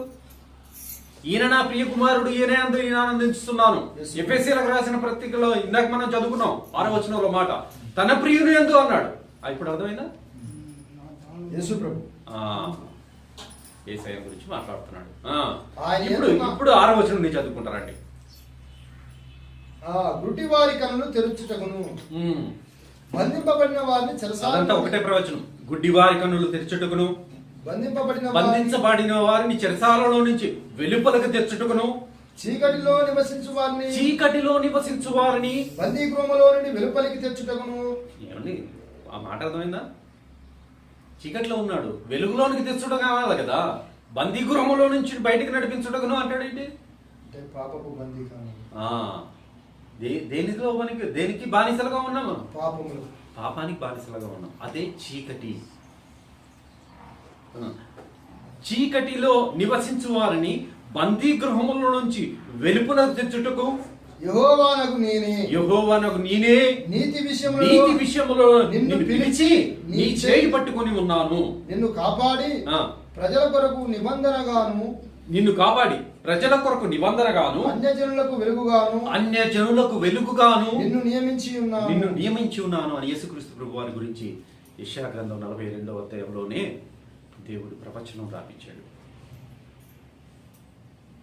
ఈయన. నా ప్రియ కుమారుడు, ఈయన యందు నేను ఆనందిస్తున్నాను. ఎఫెసీయులకు రాసిన పత్రికలో ఇందాక మనం చదువుకున్నాం 6వ వచనంలో మాట, తన ప్రియుని యందు అన్నాడు. ఇప్పుడు అర్థమైందా?
యేసు ప్రభు
యేసయ్య గురించి మాట్లాడుతున్నాడు. ఇప్పుడు 6వ వచనం నేను చదువుకుంటారండి.
గుడ్డి వారి కన్నులు తెరుచుటకును, బంధింపబడిన వారిని చెరసాల.
ఒకటే ప్రవచనం. గుడ్డి వారి కన్నులు తెరుచుటకును, బంధించబడిన వారిని చెరసాలలో నుంచి వెలుపలకు తెచ్చుటకును,
చీకటిలో నివసించు వారిని బందీ గృహములో నుండి వెలుపలికి తెచ్చుటకును.
ఏమండి, ఆ మాట అర్థమైందా? చీకటిలో ఉన్నాడు, వెలుగులోనికి తెచ్చుట కావాలి కదా. బందీ గృహములో నుంచి బయటికి నడిపించుటకును అంటాడేంటి?
పాపపు బందీఖాన.
దేనికి బానిసలుగా ఉన్నాము?
పాపానికి
బానిసలుగా ఉన్నాం. అదే చీకటి. చీకటిలో నివసించు వారిని బందీ గృహముల నుంచి వెలుపునకు తెచ్చుటకు
యెహోవానగు
నేనే
నీతి
విషయములో నిన్ను పిలిచి నీ చేయి పట్టుకొని ఉన్నాను.
నిన్ను కాపాడి ప్రజల కొరకు నిబంధనగాను అన్యజనులకు వెలుగుగాను
నిన్ను నియమించి ఉన్నాను అని యేసుక్రీస్తు ప్రభు వారి గురించి యెషయా గ్రంథం 42వ అధ్యాయంలోనే దేవుడు ప్రవచనం రాపించాడు.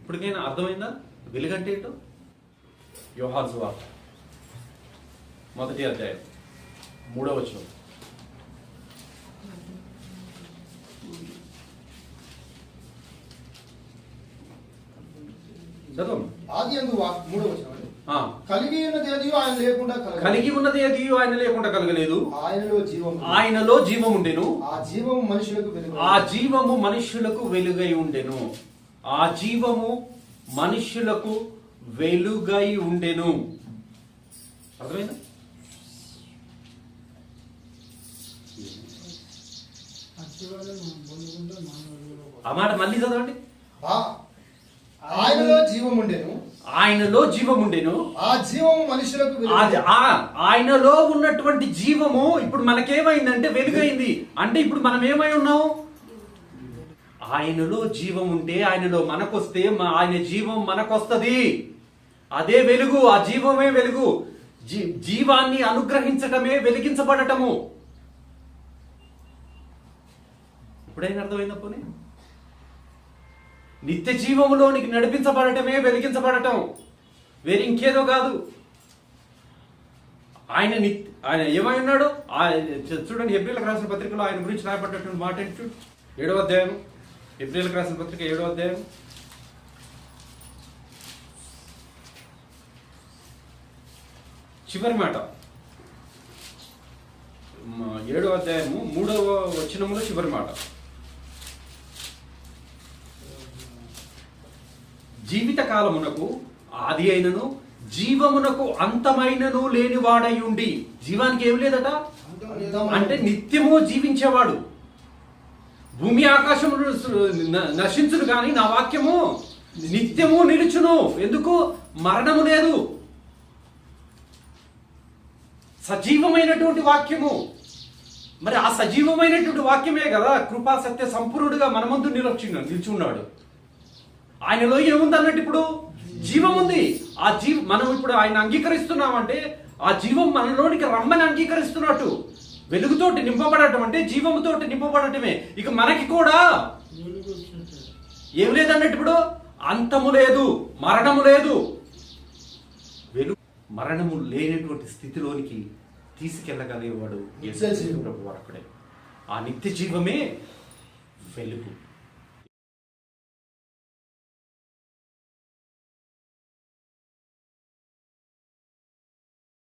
ఇప్పటికైనా అర్థమైందా వెలుగంటే ఏంటో? యోహాను సువార్త 1వ అధ్యాయం 3వ వచనం.
ఆదియందు 3వ వచనం.
ఆ.
కలిగి ఉన్నది ఏది ఆయన లేకుండా
కలిగి ఉన్నది ఏది ఆయన లేకుండా కలగలేదు.
ఆయనలో జీవం,
ఆయనలో జీవం ఉండెను.
ఆ జీవం మనుషులకు వెలుగు.
ఆ జీవము మనుష్యులకు వెలుగై ఉండెను. ఆ జీవము మనుష్యులకు వెలుగై ఉండెను. అర్థమైందా? ఆ మాట మళ్ళీ చదవండి.
ఆయనలో జీవం ఉండెను,
ఆయనలో జీవం ఉండెను.
ఆ జీవం మనుషులకు వెలుగు.
ఆయనలో ఉన్నటువంటి జీవము ఇప్పుడు మనకేమైందంటే వెలుగైంది. అంటే ఇప్పుడు మనం ఏమై ఉన్నాము? ఆయనలో జీవం ఉంటే ఆయనలో మనకొస్తే ఆయన జీవం మనకొస్తది. అదే వెలుగు. ఆ జీవమే వెలుగు. జీవాన్ని అనుగ్రహించటమే వెలిగించబడటము. ఇప్పుడైనా అర్థమైందా? పోనీ నిత్య జీవములోనికి నడిపించబడటమే వెలిగించబడటం, వేరే ఇంకేదో కాదు. ఆయన ఏమై ఉన్నాడు? చూడండి, హెబ్రీయులకు రాసిన పత్రికలో ఆయన గురించి రాయబడ్డటువంటి మాట ఏంటి? 7వ అధ్యాయం, హెబ్రీయులకు రాసిన పత్రిక 7వ అధ్యాయం చివరి మాట, 7వ అధ్యాయము 3వ వచనములో చివరి మాట. జీవిత కాలమునకు ఆది అయినను జీవమునకు అంతమైనను లేనివాడై ఉండి. జీవానికి ఏం లేదట అంటే నిత్యము జీవించేవాడు. భూమి ఆకాశములు నశించును కానీ నా వాక్యము నిత్యము నిలుచును. ఎందుకు? మరణము లేదు. సజీవమైనటువంటి వాక్యము. మరి ఆ సజీవమైనటువంటి వాక్యమే కదా కృపా సత్య సంపూర్ణుడుగా మన ముందు నిలిచున్నాడు. ఆయనలో ఏముంది అన్నట్టు? ఇప్పుడు జీవం ఉంది. ఆ మనం ఇప్పుడు ఆయన అంగీకరిస్తున్నామంటే ఆ జీవం మనలోనికి రమ్మని అంగీకరిస్తున్నట్టు. వెలుగుతోటి నింపబడటం అంటే జీవముతోటి నింపబడటమే. ఇక మనకి కూడా ఏం లేదన్నట్టు? ఇప్పుడు అంతము లేదు, మరణము లేదు. వెలుగు మరణము లేనటువంటి స్థితిలోనికి తీసుకెళ్ళగలిగేవాడు యేసు ప్రభు ఒక్కడే. ఆ నిత్య జీవమే వెలుగు.